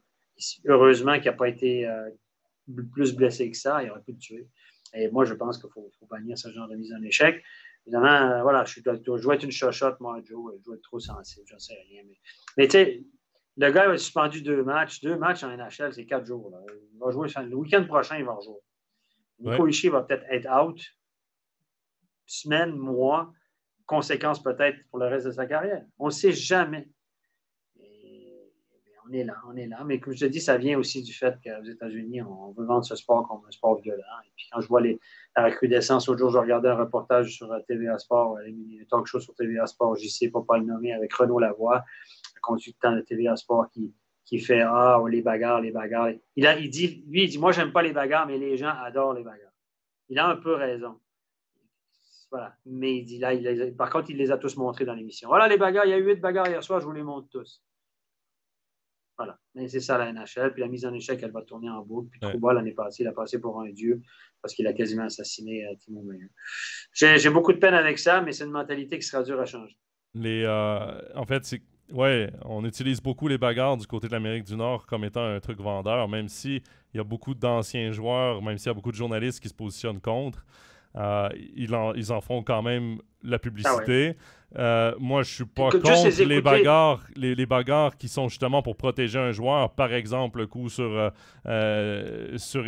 Heureusement qu'il n'a pas été... plus blessé que ça, il aurait pu le tuer. Et moi, je pense qu'il faut bannir ce genre de mise en échec. Évidemment, voilà, je dois être une chochotte, moi, Joe, je dois être trop sensible, je ne sais rien. Mais tu sais, le gars a suspendu 2 matchs. 2 matchs en NHL, c'est 4 jours. Là. Il va jouer le week-end prochain, il va rejouer. Nico Hischier va peut-être être out. Semaine, mois, conséquences peut-être pour le reste de sa carrière. On ne sait jamais. On est là. Mais comme je te dis, ça vient aussi du fait qu'aux États-Unis, on veut vendre ce sport comme un sport violent. Et puis quand je vois la recrudescence, l'autre jour, je regardais un reportage sur TVA Sport, les talk show sur TVA Sport, j'y sais pas le nommer, avec Renaud Lavoie, le consultant de TVA Sport qui fait les bagarres. Il dit, moi, j'aime pas les bagarres, mais les gens adorent les bagarres. Il a un peu raison. Voilà. Mais il dit là, par contre, il les a tous montrés dans l'émission. Voilà les bagarres, il y a eu 8 bagarres hier soir, je vous les montre tous. Voilà. Mais c'est ça la NHL. Puis la mise en échec, elle va tourner en boucle. Puis Trouba, l'année passée, il a passé pour un dieu parce qu'il a quasiment assassiné Timo Meier. J'ai beaucoup de peine avec ça, mais c'est une mentalité qui sera dure à changer. En fait, on utilise beaucoup les bagarres du côté de l'Amérique du Nord comme étant un truc vendeur, même s'il y a beaucoup d'anciens joueurs, même s'il y a beaucoup de journalistes qui se positionnent contre. Ils en font quand même la publicité. Moi, je suis pas contre les bagarres qui sont justement pour protéger un joueur. Par exemple, le coup sur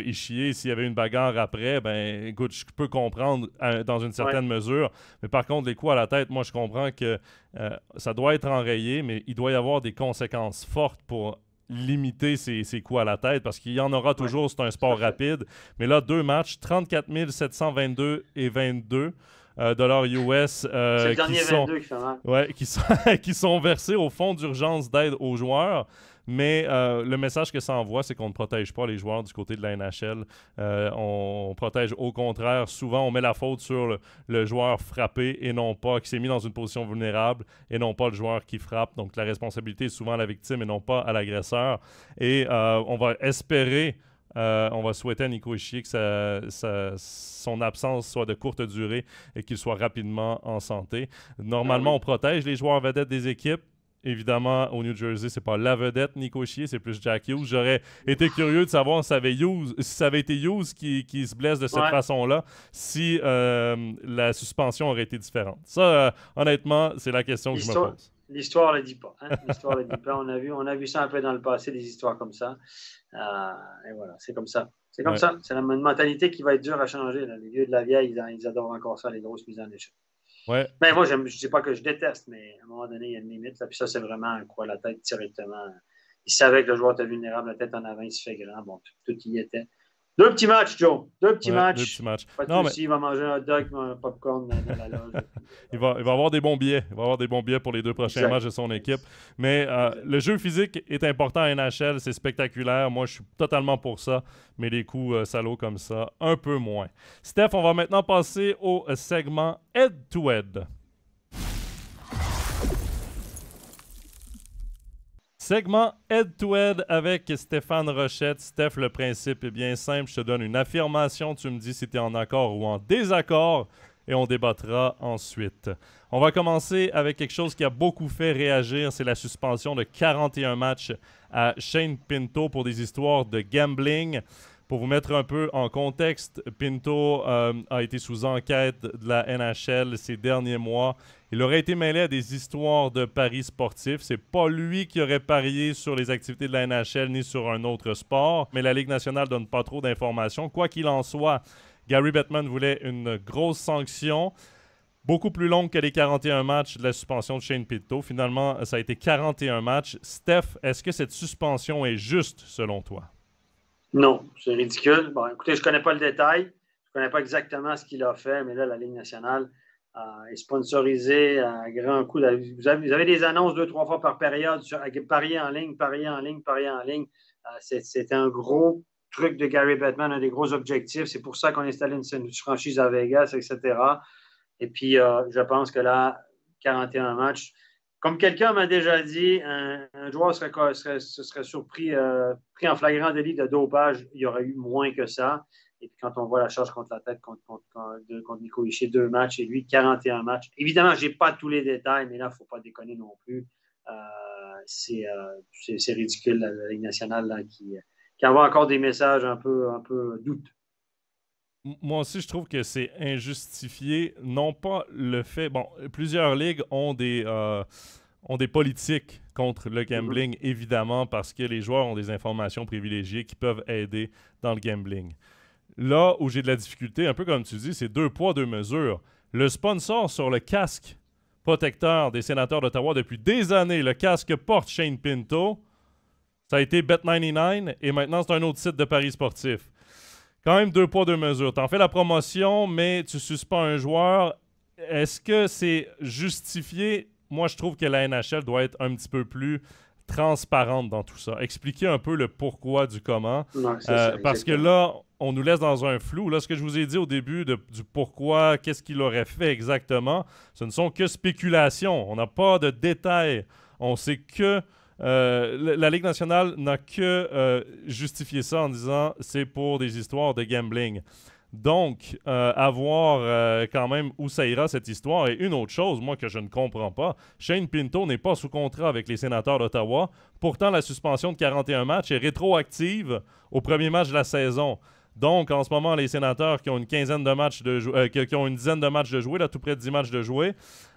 Ishier, s'il y avait une bagarre après, ben écoute, je peux comprendre dans une certaine mesure. Mais par contre, les coups à la tête, moi, je comprends que ça doit être enrayé, mais il doit y avoir des conséquences fortes pour limiter ses coups à la tête parce qu'il y en aura toujours, c'est un sport rapide. Mais là, 2 matchs, 34 722 et 22 dollars US c'est le dernier 22 qui fait mal. qui sont versés au fonds d'urgence d'aide aux joueurs. Mais le message que ça envoie, c'est qu'on ne protège pas les joueurs du côté de la NHL. On protège au contraire. Souvent, on met la faute sur le joueur frappé et non pas, qui s'est mis dans une position vulnérable et non pas le joueur qui frappe. Donc, la responsabilité est souvent à la victime et non pas à l'agresseur. Et on va espérer... on va souhaiter à Nico Hischier que son absence soit de courte durée et qu'il soit rapidement en santé. Normalement, on protège les joueurs vedettes des équipes. Évidemment, au New Jersey, c'est pas la vedette Nico Hischier, c'est plus Jack Hughes. J'aurais été curieux de savoir si ça avait été Hughes qui se blesse de cette façon-là, si la suspension aurait été différente. Ça, honnêtement, c'est la question que je me pose. L'histoire ne le dit pas. Hein? L'histoire ne le dit pas. On a vu ça un peu dans le passé, des histoires comme ça. Et voilà, c'est comme ça. C'est comme ça. C'est une mentalité qui va être dure à changer. Là. Les vieux de la vieille, ils adorent encore ça, les grosses mises en échec. Ouais. Mais moi, je ne dis pas que je déteste, mais à un moment donné, il y a une limite. Là, puis ça, c'est vraiment un coup à la tête directement. il savait que le joueur était vulnérable, la tête en avant, il se fait grand. Bon, tout y était. 2 petits matchs, Joe. 2 petits matchs. 2 petits matchs. Pas de souci, il va manger un hot dog, un popcorn dans la loge. Il va avoir des bons billets. Il va avoir des bons billets pour les 2 prochains matchs de son équipe. Mais le jeu physique est important à NHL. C'est spectaculaire. Moi, je suis totalement pour ça. Mais les coups salauds comme ça, un peu moins. Steph, on va maintenant passer au segment Head-to-Head. Segment Head-to-Head avec Stéphane Rochette. Steph, le principe est bien simple. Je te donne une affirmation. Tu me dis si tu es en accord ou en désaccord et on débattra ensuite. On va commencer avec quelque chose qui a beaucoup fait réagir. C'est la suspension de 41 matchs à Shane Pinto pour des histoires de gambling. Pour vous mettre un peu en contexte, Pinto a été sous enquête de la NHL ces derniers mois. Il aurait été mêlé à des histoires de paris sportifs. C'est pas lui qui aurait parié sur les activités de la NHL ni sur un autre sport, mais la Ligue nationale donne pas trop d'informations. Quoi qu'il en soit, Gary Bettman voulait une grosse sanction, beaucoup plus longue que les 41 matchs de la suspension de Shane Pinto. Finalement, ça a été 41 matchs. Steph, est-ce que cette suspension est juste selon toi? Non, c'est ridicule. Bon, écoutez, je ne connais pas le détail. Je ne connais pas exactement ce qu'il a fait, mais là, la Ligue nationale est sponsorisée à grand coup. Vous avez des annonces 2-3 fois par période sur parier en ligne, parier en ligne, parier en ligne. C'est un gros truc de Gary Bettman, un des gros objectifs. C'est pour ça qu'on a installé une franchise à Vegas, etc. Et puis, je pense que là, 41 matchs. Comme quelqu'un m'a déjà dit, un joueur serait surpris, pris en flagrant délit de dopage, il y aurait eu moins que ça. Et puis quand on voit la charge contre la tête contre Nico Hischier, 2 matchs et lui, 41 matchs. Évidemment, je n'ai pas tous les détails, mais là, il ne faut pas déconner non plus. C'est ridicule, la Ligue nationale là, qui envoie encore des messages un peu douteux. Moi aussi, je trouve que c'est injustifié. Non pas le fait... Bon, plusieurs ligues ont des politiques contre le gambling, évidemment, parce que les joueurs ont des informations privilégiées qui peuvent aider dans le gambling. Là où j'ai de la difficulté, un peu comme tu dis, c'est 2 poids, 2 mesures. Le sponsor sur le casque protecteur des Sénateurs d'Ottawa depuis des années, le casque que porte Shane Pinto, ça a été Bet99 et maintenant c'est un autre site de paris sportifs. Quand même 2 poids, 2 mesures. Tu en fais la promotion, mais tu suspends un joueur. Est-ce que c'est justifié? Moi, je trouve que la NHL doit être un petit peu plus transparente dans tout ça. Expliquer un peu le pourquoi du comment. Non, ça, parce que là, on nous laisse dans un flou. Là, ce que je vous ai dit au début du pourquoi, qu'est-ce qu'il aurait fait exactement, ce ne sont que spéculations. On n'a pas de détails. On sait que la Ligue nationale n'a que justifié ça en disant c'est pour des histoires de gambling. Donc, à voir quand même où ça ira cette histoire. Et une autre chose, moi, que je ne comprends pas, Shane Pinto n'est pas sous contrat avec les Sénateurs d'Ottawa. Pourtant, la suspension de 41 matchs est rétroactive au premier match de la saison. Donc, en ce moment, les Sénateurs qui ont une quinzaine de matchs qui ont une dizaine de matchs de jouer, là, tout près de 10 matchs de jouer,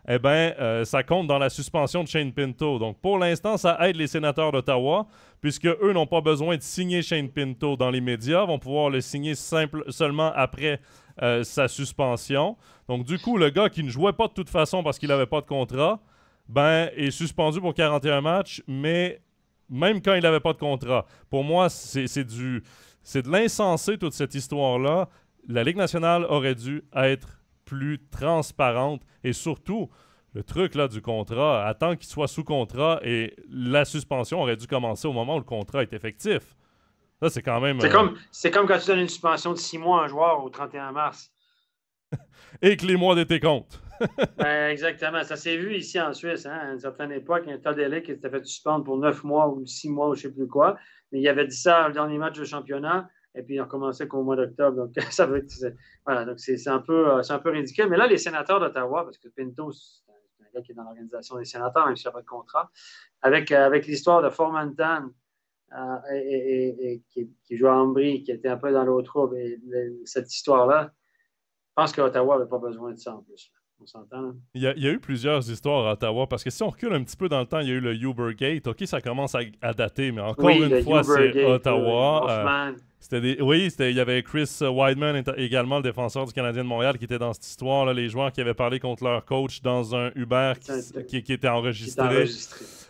eh bien, ça compte dans la suspension de Shane Pinto. Donc, pour l'instant, ça aide les Sénateurs d'Ottawa, puisque eux n'ont pas besoin de signer Shane Pinto dans les médias, vont pouvoir le signer seulement après sa suspension. Donc, du coup, le gars qui ne jouait pas de toute façon parce qu'il n'avait pas de contrat, ben, est suspendu pour 41 matchs, mais même quand il n'avait pas de contrat. Pour moi, c'est de l'insensé, toute cette histoire-là. La Ligue nationale aurait dû être plus transparente et surtout, le truc là du contrat, attends qu'il soit sous contrat et la suspension aurait dû commencer au moment où le contrat est effectif. Ça, c'est quand même... C'est comme quand tu donnes une suspension de 6 mois à un joueur au 31 mars. Et que les mois d'été comptent. Ben, exactement. Ça s'est vu ici en Suisse. Hein? À une certaine époque, il y a un Tadele qui s'était fait suspendre pour 9 mois ou 6 mois ou je ne sais plus quoi. Mais il avait dit ça au dernier match de championnat. Et puis, il a recommencé qu'au mois d'octobre. Donc, ça veut dire, voilà, donc c'est un peu ridicule. Mais là, les Sénateurs d'Ottawa, parce que Pinto, c'est un gars qui est dans l'organisation des Sénateurs, même s'il n'y a pas de contrat, avec l'histoire de Formanton qui joue à Ambry, qui était un peu dans l'autre trouble, et cette histoire-là, je pense qu'Ottawa n'avait pas besoin de ça en plus. On s'entend, là? Il y a eu plusieurs histoires à Ottawa, parce que si on recule un petit peu dans le temps, il y a eu le Ubergate. OK, ça commence à dater, mais encore une fois, c'est Ottawa. Il y avait Chris Wideman, également le défenseur du Canadien de Montréal, qui était dans cette histoire. Là, les joueurs qui avaient parlé contre leur coach dans un Uber qui était enregistré.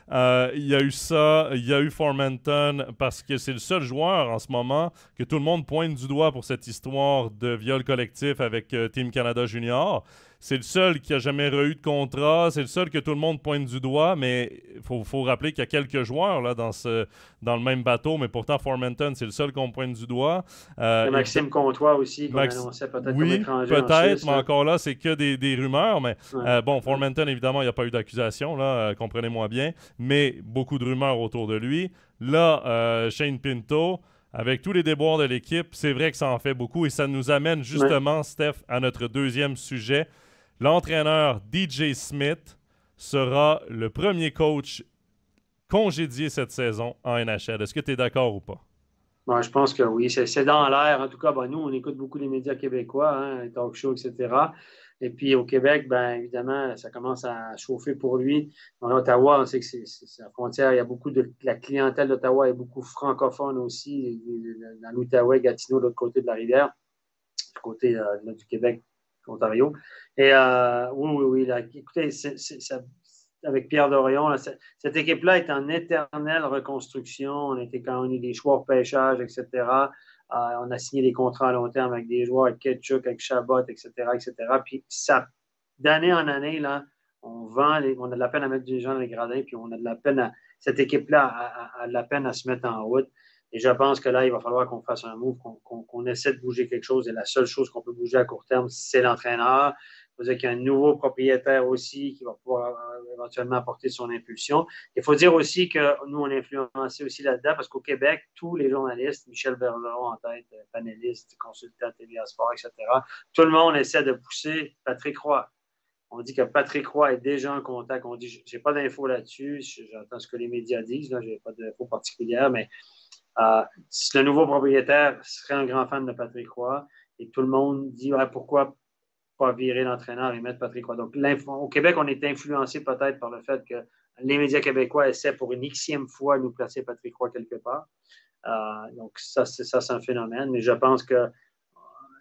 Il y a eu ça, il y a eu Formenton, parce que c'est le seul joueur en ce moment que tout le monde pointe du doigt pour cette histoire de viol collectif avec Team Canada Junior. C'est le seul qui a jamais eu de contrat. C'est le seul que tout le monde pointe du doigt. Mais il faut rappeler qu'il y a quelques joueurs là, dans le même bateau. Mais pourtant, Formenton, c'est le seul qu'on pointe du doigt. Maxime Comtois aussi, qu'on annonçait peut-être comme étranger peut-être, en Suisse, mais encore là, c'est que des rumeurs. Mais bon, Formenton, évidemment, il n'y a pas eu d'accusation. Comprenez-moi bien. Mais beaucoup de rumeurs autour de lui. Là, Shane Pinto... Avec tous les déboires de l'équipe, c'est vrai que ça en fait beaucoup et ça nous amène justement, Steph, à notre deuxième sujet. L'entraîneur DJ Smith sera le premier coach congédié cette saison en NHL. Est-ce que tu es d'accord ou pas? Bon, je pense que oui, c'est dans l'air. En tout cas, nous, on écoute beaucoup les médias québécois, les talk shows, etc. Et puis au Québec, évidemment, ça commence à chauffer pour lui. En Ottawa, on sait que c'est la frontière. Il y a beaucoup de la clientèle d'Ottawa est beaucoup francophone aussi, dans l'Outaouais, Gatineau, de l'autre côté de la rivière, du côté du Québec, Ontario. Et oui. Là, écoutez, avec Pierre Dorion, là, cette équipe-là est en éternelle reconstruction. On a été quand on a eu des choix au pêchage, etc. On a signé des contrats à long terme avec des joueurs, avec Ketchuk, avec Chabot, etc., etc. Puis d'année en année, là, on a de la peine à mettre des gens dans les gradins, puis on a de la peine cette équipe-là a de la peine à se mettre en route. Et je pense que là, il va falloir qu'on fasse un move, qu'on essaie de bouger quelque chose. Et la seule chose qu'on peut bouger à court terme, c'est l'entraîneur. Il faut dire qu'il y a un nouveau propriétaire aussi qui va pouvoir éventuellement apporter son impulsion. Il faut dire aussi que nous, on a influencé aussi là-dedans parce qu'au Québec, tous les journalistes, Michel Bergeron en tête, panéliste, consultant TVA Sport, etc., tout le monde essaie de pousser Patrick Roy. On dit que Patrick Roy est déjà en contact. On dit, je n'ai pas d'infos là-dessus. J'entends ce que les médias disent. Je n'ai pas d'infos particulières, mais le nouveau propriétaire serait un grand fan de Patrick Roy. Et tout le monde dit pourquoi pas virer l'entraîneur et mettre Patrick Roy. Donc, au Québec, on est influencé peut-être par le fait que les médias québécois essaient pour une xème fois nous placer Patrick Roy quelque part. Donc, ça, c'est un phénomène. Mais je pense que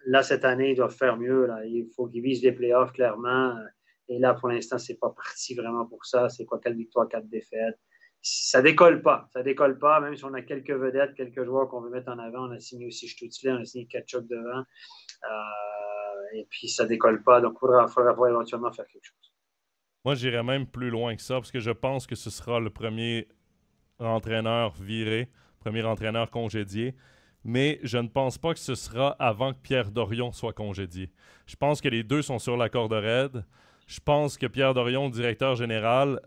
là, cette année, ils doivent faire mieux. Là. Il faut qu'ils visent les playoffs, clairement. Et là, pour l'instant, c'est pas parti vraiment pour ça. C'est quoi, 4 victoires, 4 défaites. Ça décolle pas. Ça décolle pas, même si on a quelques vedettes, quelques joueurs qu'on veut mettre en avant. On a signé aussi Stutzle, on a signé Ketchuk devant. Et puis, ça décolle pas. Donc, il faudra éventuellement faire quelque chose. Moi, j'irais même plus loin que ça, parce que je pense que ce sera le premier entraîneur viré, premier entraîneur congédié. Mais je ne pense pas que ce sera avant que Pierre Dorion soit congédié. Je pense que les deux sont sur la corde raide. Je pense que Pierre Dorion, directeur général,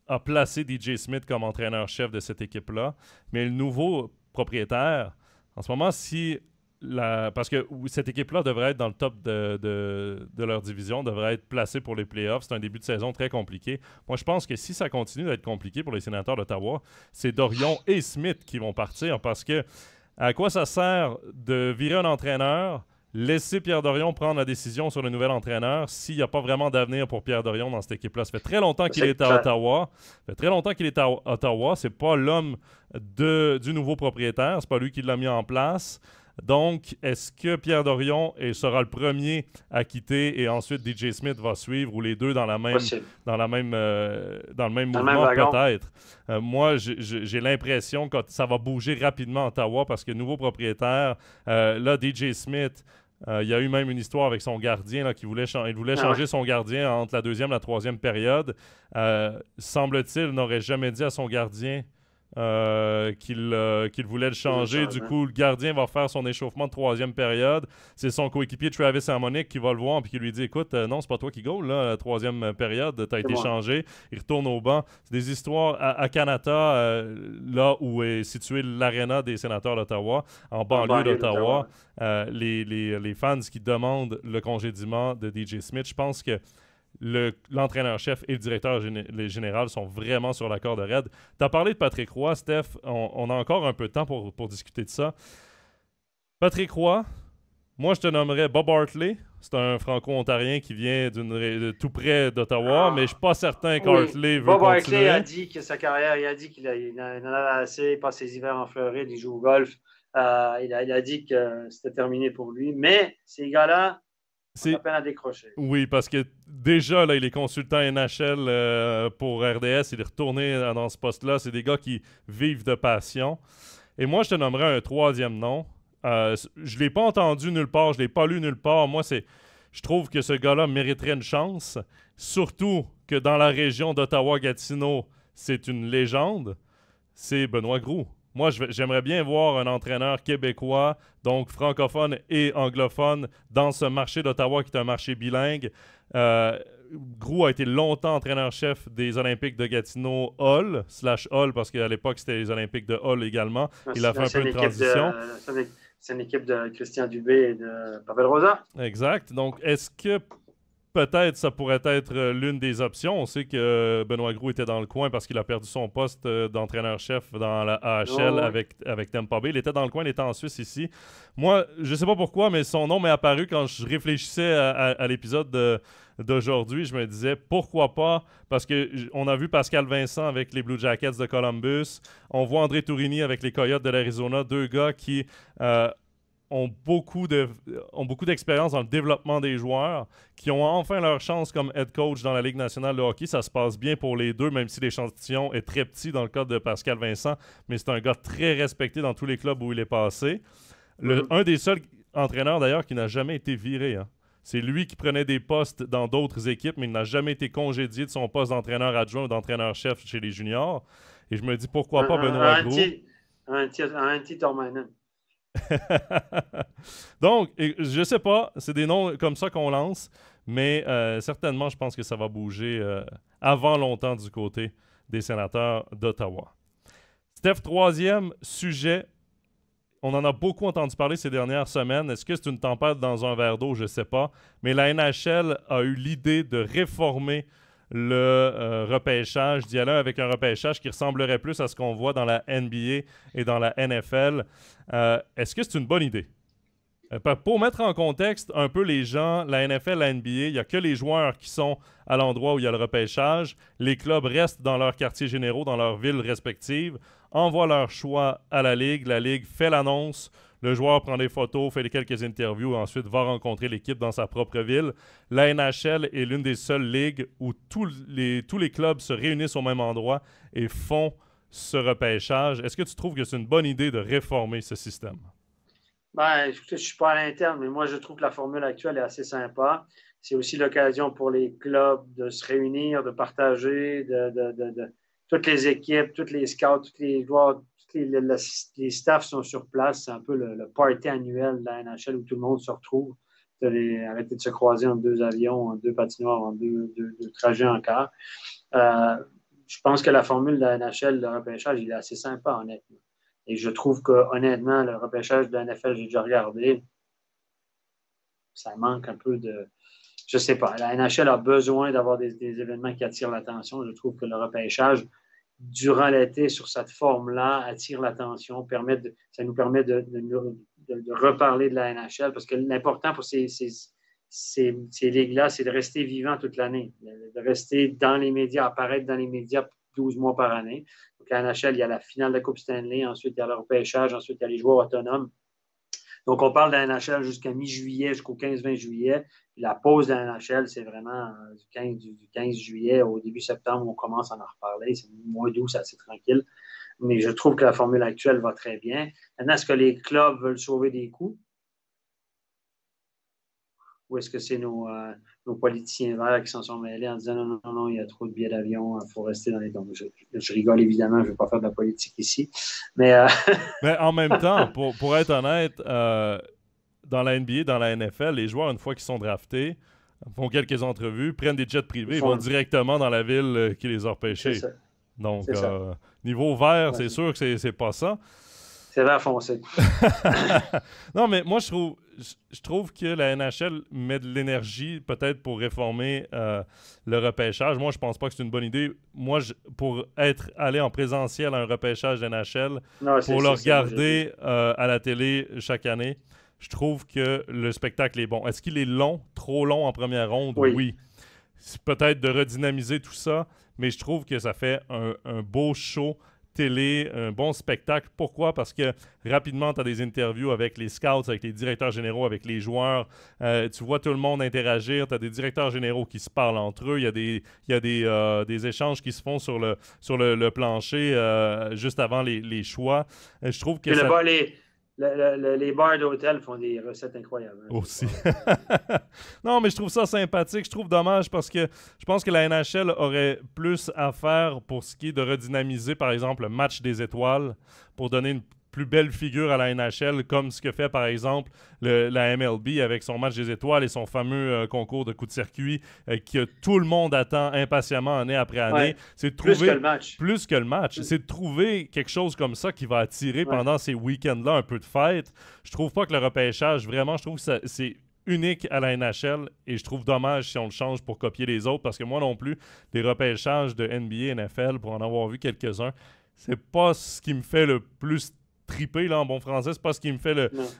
a placé DJ Smith comme entraîneur-chef de cette équipe-là. Mais le nouveau propriétaire, en ce moment, parce que cette équipe-là devrait être dans le top de leur division, devrait être placée pour les playoffs. C'est un début de saison très compliqué. Moi, je pense que si ça continue d'être compliqué pour les Sénateurs d'Ottawa, c'est Dorion et Smith qui vont partir, parce que à quoi ça sert de virer un entraîneur, laisser Pierre Dorion prendre la décision sur le nouvel entraîneur s'il n'y a pas vraiment d'avenir pour Pierre Dorion dans cette équipe-là? Ça fait très longtemps qu'il est à Ottawa. C'est pas l'homme du nouveau propriétaire. C'est pas lui qui l'a mis en place. Donc, est-ce que Pierre Dorion sera le premier à quitter et ensuite DJ Smith va suivre, ou les deux dans le même mouvement, peut-être? Moi, j'ai l'impression que ça va bouger rapidement à Ottawa parce que nouveau propriétaire, là, DJ Smith, il y a eu même une histoire avec son gardien là, il voulait changer son gardien entre la deuxième et la troisième période. Semble-t-il, n'aurait jamais dit à son gardien qu'il voulait le changer. Du coup, le gardien va faire son échauffement de troisième période. C'est son coéquipier Travis Hamonic qui va le voir et qui lui dit: écoute, non, c'est pas toi qui goal, là, la troisième période, t'as été changé. Il retourne au banc. C'est des histoires à Canada, là où est située l'aréna des Sénateurs d'Ottawa, en banlieue d'Ottawa. Les fans qui demandent le congédiement de DJ Smith, je pense que l'entraîneur-chef et le directeur général sont vraiment sur la corde raide. Tu as parlé de Patrick Roy, Steph. On a encore un peu de temps pour discuter de ça. Patrick Roy, moi, je te nommerais Bob Hartley. C'est un Franco-Ontarien qui vient de tout près d'Ottawa, mais je ne suis pas certain qu'Hartley veut continuer. Bob Hartley a dit que sa carrière, il a dit qu'il en avait assez, il passe ses hivers en Floride, il joue au golf. Il a dit que c'était terminé pour lui. Mais ces gars-là, C'est à peine à décrocher. Oui, parce que déjà, là, il est consultant NHL pour RDS. Il est retourné dans ce poste-là. C'est des gars qui vivent de passion. Et moi, je te nommerais un troisième nom. Je ne l'ai pas entendu nulle part. Je ne l'ai pas lu nulle part. Moi, je trouve que ce gars-là mériterait une chance. Surtout que dans la région d'Ottawa-Gatineau, c'est une légende. C'est Benoît Groulx. Moi, j'aimerais bien voir un entraîneur québécois, donc francophone et anglophone, dans ce marché d'Ottawa qui est un marché bilingue. Groulx a été longtemps entraîneur-chef des Olympiques de Gatineau Hall, /Hall, parce qu'à l'époque, c'était les Olympiques de Hall également. Il a fait un peu de transition. C'est une équipe de Christian Dubé et de Pavel Rosa. Exact. Donc, est-ce que peut-être ça pourrait être l'une des options? On sait que Benoît Groulx était dans le coin parce qu'il a perdu son poste d'entraîneur-chef dans la AHL avec Tampa Bay. Il était dans le coin, il était en Suisse ici. Moi, je ne sais pas pourquoi, mais son nom m'est apparu quand je réfléchissais à l'épisode d'aujourd'hui. Je me disais, pourquoi pas? Parce qu'on a vu Pascal Vincent avec les Blue Jackets de Columbus. On voit André Tourigny avec les Coyotes de l'Arizona. Deux gars qui... ont beaucoup d'expérience dans le développement des joueurs, qui ont enfin leur chance comme head coach dans la Ligue nationale de hockey. Ça se passe bien pour les deux, même si l'échantillon est très petit dans le cas de Pascal Vincent, mais c'est un gars très respecté dans tous les clubs où il est passé. Un des seuls entraîneurs, d'ailleurs, qui n'a jamais été viré. Hein. C'est lui qui prenait des postes dans d'autres équipes, mais il n'a jamais été congédié de son poste d'entraîneur adjoint ou d'entraîneur-chef chez les juniors. Et je me dis, pourquoi pas Benoît Groulx? Un petit Tormanen. Donc, je sais pas, c'est des noms comme ça qu'on lance, mais certainement, je pense que ça va bouger avant longtemps du côté des Sénateurs d'Ottawa. Steph, troisième sujet. On en a beaucoup entendu parler ces dernières semaines. Est-ce que c'est une tempête dans un verre d'eau? Je ne sais pas. Mais la NHL a eu l'idée de réformer le repêchage, d'y aller avec un repêchage qui ressemblerait plus à ce qu'on voit dans la NBA et dans la NFL. Est-ce que c'est une bonne idée? Pour mettre en contexte un peu les gens, la NFL, la NBA, il n'y a que les joueurs qui sont à l'endroit où il y a le repêchage. Les clubs restent dans leurs quartiers généraux, dans leurs villes respectives, envoient leur choix à la Ligue fait l'annonce. Le joueur prend des photos, fait quelques interviews, ensuite va rencontrer l'équipe dans sa propre ville. La NHL est l'une des seules ligues où tous les clubs se réunissent au même endroit et font ce repêchage. Est-ce que tu trouves que c'est une bonne idée de réformer ce système? Ben, je ne suis pas à l'interne, mais moi, je trouve que la formule actuelle est assez sympa. C'est aussi l'occasion pour les clubs de se réunir, de partager, toutes les équipes, tous les scouts, tous les joueurs, les staffs sont sur place. C'est un peu le party annuel de la NHL où tout le monde se retrouve. Arrêter de se croiser en deux avions, en deux patinoires, en deux trajets en car. Je pense que la formule de la NHL, le repêchage, il est assez sympa, honnêtement. Et je trouve que, honnêtement, le repêchage de la NFL, j'ai déjà regardé, ça manque un peu de... Je sais pas. La NHL a besoin d'avoir des événements qui attirent l'attention. Je trouve que le repêchage, durant l'été, sur cette forme-là, attire l'attention, ça nous permet de reparler de la NHL, parce que l'important pour ces ligues-là, c'est de rester vivant toute l'année, de rester dans les médias, apparaître dans les médias 12 mois par année. Donc, à la NHL, il y a la finale de la Coupe Stanley, ensuite, il y a le repêchage, ensuite, il y a les joueurs autonomes. Donc, on parle de la NHL jusqu'à mi-juillet, jusqu'au 15-20 juillet. Puis la pause de la NHL, c'est vraiment du 15 juillet au début septembre, on commence à en reparler. C'est le mois d'août, c'est assez tranquille. Mais je trouve que la formule actuelle va très bien. Maintenant, est-ce que les clubs veulent sauver des coûts? Ou est-ce que c'est nos politiciens verts qui s'en sont mêlés en disant non, il y a trop de billets d'avion, il faut rester dans les tombes. Je rigole évidemment, je ne vais pas faire de la politique ici. Mais en même temps, pour être honnête, dans la NBA, dans la NFL, les joueurs, une fois qu'ils sont draftés, font quelques entrevues, prennent des jets privés, vont directement dans la ville qui les a repêchés. Donc, niveau vert, c'est sûr que c'est pas ça. C'est vert foncé. Non, mais moi, je trouve que la NHL met de l'énergie peut-être pour réformer le repêchage. Moi, je pense pas que c'est une bonne idée. Moi, pour aller en présentiel à un repêchage NHL, pour le regarder à la télé chaque année, je trouve que le spectacle est bon. Est-ce qu'il est long, trop long en première ronde? Oui. C'est peut-être de redynamiser tout ça, mais je trouve que ça fait un beau show télé, un bon spectacle. Pourquoi? Parce que rapidement, tu as des interviews avec les scouts, avec les directeurs généraux, avec les joueurs. Tu vois tout le monde interagir. Tu as des directeurs généraux qui se parlent entre eux. Il y a des échanges qui se font sur le plancher juste avant les choix. Je trouve que ça... Les bars d'hôtel font des recettes incroyables. Hein, aussi. Non, mais je trouve ça sympathique. Je trouve dommage parce que je pense que la NHL aurait plus à faire pour ce qui est de redynamiser, par exemple, le match des étoiles pour donner une plus belle figure à la NHL, comme ce que fait, par exemple, la MLB avec son match des étoiles et son fameux concours de coups de circuit que tout le monde attend impatiemment année après année. Ouais, C'est de trouver, plus que le match. Plus que le match. C'est de trouver quelque chose comme ça qui va attirer pendant ces week-ends-là un peu de fête. Je trouve pas que le repêchage, vraiment, je trouve que c'est unique à la NHL et je trouve dommage si on le change pour copier les autres parce que moi non plus, des repêchages de NBA, NFL, pour en avoir vu quelques-uns, c'est pas ce qui me fait le plus triper là, en bon français, c'est pas ce qui me fait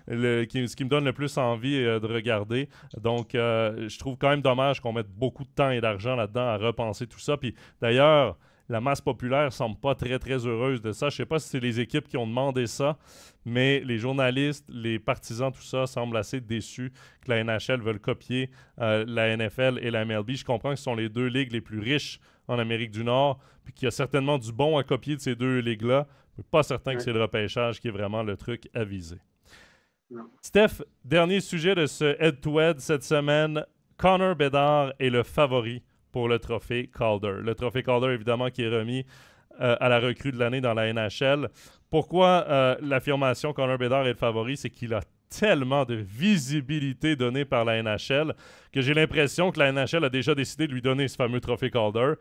ce qui me donne le plus envie de regarder. Donc, je trouve quand même dommage qu'on mette beaucoup de temps et d'argent là-dedans à repenser tout ça. Puis d'ailleurs, la masse populaire semble pas très, très heureuse de ça. Je sais pas si c'est les équipes qui ont demandé ça, mais les journalistes, les partisans, tout ça, semblent assez déçus que la NHL veuille copier la NFL et la MLB. Je comprends que ce sont les deux ligues les plus riches en Amérique du Nord, puis qu'il y a certainement du bon à copier de ces deux ligues-là, mais pas certain que c'est le repêchage qui est vraiment le truc à viser. Non. Steph, dernier sujet de ce head-to-head cette semaine. Connor Bedard est le favori pour le trophée Calder. Le trophée Calder, évidemment, qui est remis à la recrue de l'année dans la NHL. Pourquoi l'affirmation Connor Bedard est le favori? C'est qu'il a tellement de visibilité donnée par la NHL que j'ai l'impression que la NHL a déjà décidé de lui donner ce fameux trophée Calder.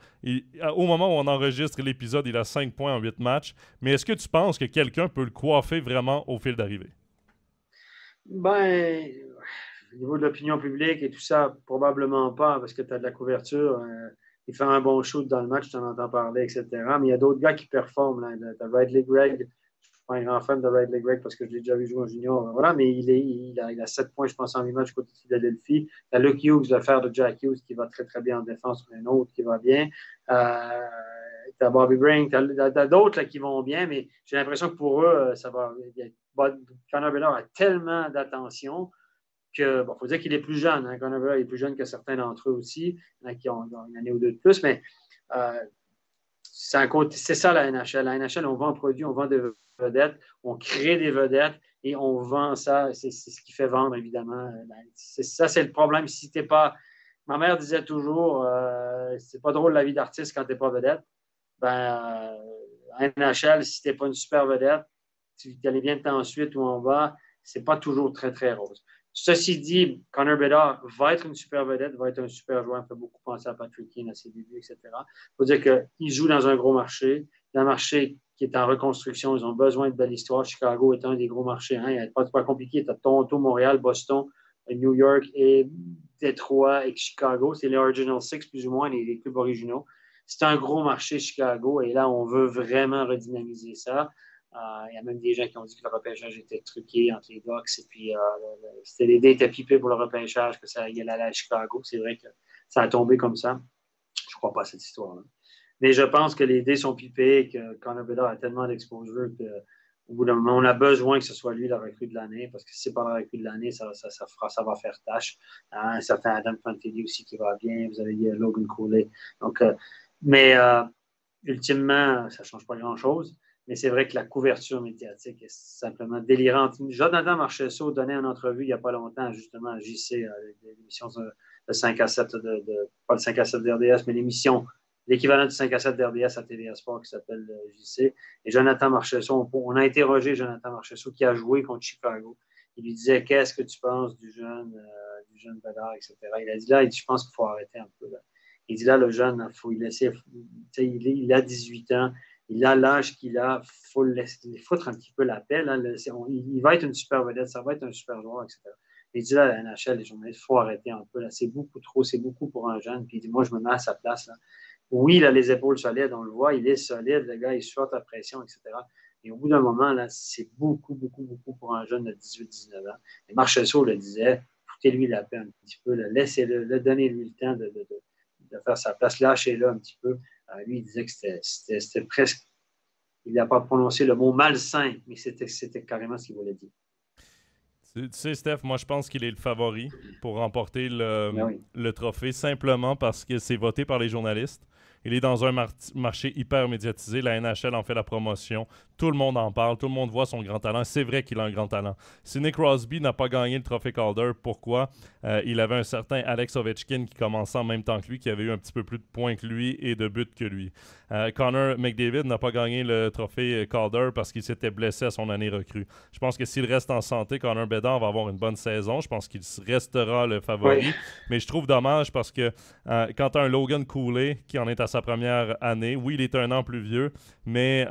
Au moment où on enregistre l'épisode, il a 5 points en 8 matchs. Mais est-ce que tu penses que quelqu'un peut le coiffer vraiment au fil d'arrivée? Ben, au niveau de l'opinion publique et tout ça, probablement pas, parce que tu as de la couverture. Il fait un bon shoot dans le match, tu en entends parler, etc. Mais il y a d'autres gars qui performent. Tu as Ridley Gregg. Je suis pas un grand fan de Ridley Gregg parce que je l'ai déjà vu jouer en junior. Voilà, mais il a 7 points, je pense, en 8 matchs côté de Philadelphie. Tu as Luke Hughes, le frère de Jack Hughes, qui va très, très bien en défense. Un autre qui va bien. Tu as Bobby Brink. Tu as d'autres là, qui vont bien, mais j'ai l'impression que pour eux, ça va. Connor Bedard a tellement d'attention que, bon, il faut dire qu'il est plus jeune. Hein. Connor Bedard est plus jeune que certains d'entre eux aussi. Il y en a qui ont une année ou deux de plus, mais c'est ça la NHL. La NHL, on vend un produit, on vend des vedettes, on crée des vedettes et on vend ça. C'est ce qui fait vendre, évidemment. Ça, c'est le problème. Si t'es pas... Ma mère disait toujours, c'est pas drôle la vie d'artiste quand t'es pas vedette. Ben, en NHL, si t'es pas une super vedette, tu allais bien de temps ensuite ou en bas, c'est pas toujours très, très rose. Ceci dit, Connor Bedard va être une super vedette, va être un super joueur. Il me fait beaucoup penser à Patrick Kane à ses débuts, etc. Il faut dire qu'il joue dans un gros marché, un marché qui est en reconstruction. Ils ont besoin de belles histoires. Chicago est un des gros marchés. Hein. Il n'est pas compliqué. Tu as Toronto, Montréal, Boston, New York et Détroit et Chicago. C'est les Original Six, plus ou moins, les clubs originaux. C'est un gros marché, Chicago, et là, on veut vraiment redynamiser ça. Il y a même des gens qui ont dit que le repêchage était truqué entre les Ducks et puis les dés étaient pipés pour le repêchage, que ça y allait à Chicago. C'est vrai que ça a tombé comme ça. Je ne crois pas à cette histoire-là. Mais je pense que les dés sont pipés, que Connor Bedard a tellement d'exposure qu'au bout d'un moment, on a besoin que ce soit lui la recrue de l'année, parce que si ce n'est pas la recrue de l'année, ça va faire tâche. Un certain Adam Fantilli aussi qui va bien. Vous avez Logan Cooley. Donc, mais ultimement, ça ne change pas grand-chose. Mais c'est vrai que la couverture médiatique est simplement délirante. Jonathan Marchessault donnait une entrevue il n'y a pas longtemps, justement, à JC, l'émission de 5 à 7, pas le 5 à 7 d'RDS, mais l'émission, l'équivalent du 5 à 7 d'RDS à TVA Sport qui s'appelle JC. Et Jonathan Marchessault, on a interrogé Jonathan Marchessault qui a joué contre Chicago. Il lui disait, qu'est-ce que tu penses du jeune Bedard, etc. Il a dit là, je pense qu'il faut arrêter un peu. Là. Il dit là, le jeune, il faut y laisser, il a 18 ans. Il a l'âge qu'il a, il faut le foutre un petit peu la paix. Là. Il va être une super vedette, ça va être un super joueur, etc. Il dit là, la NHL, les journalistes, il faut arrêter un peu. Là. C'est beaucoup trop, c'est beaucoup pour un jeune. Puis il dit, moi, je me mets à sa place. Là. Oui, il a les épaules solides, on le voit, il est solide, le gars, il supporte la pression, etc. Et au bout d'un moment, là, c'est beaucoup, beaucoup, beaucoup pour un jeune de 18-19 ans. Et Marchessault le disait, foutez-lui la paix un petit peu, là. Laissez-le, donnez-lui le temps de faire sa place, lâchez-le un petit peu. Lui, il disait que c'était presque il n'a pas prononcé le mot malsain, mais c'était carrément ce qu'il voulait dire. Tu sais, Steph, moi, je pense qu'il est le favori pour remporter Oui. le trophée, simplement parce que c'est voté par les journalistes. Il est dans un marché hyper médiatisé. La NHL en fait la promotion. Tout le monde en parle. Tout le monde voit son grand talent. C'est vrai qu'il a un grand talent. Sidney Crosby n'a pas gagné le trophée Calder. Pourquoi? Il avait un certain Alex Ovechkin qui commençait en même temps que lui, qui avait eu un petit peu plus de points que lui et de buts que lui. Connor McDavid n'a pas gagné le trophée Calder parce qu'il s'était blessé à son année recrue. Je pense que s'il reste en santé, Connor Bedard va avoir une bonne saison. Je pense qu'il restera le favori. Oui. Mais je trouve dommage parce que quand tu as un Logan Cooley qui en est à sa première année, oui, il est un an plus vieux, mais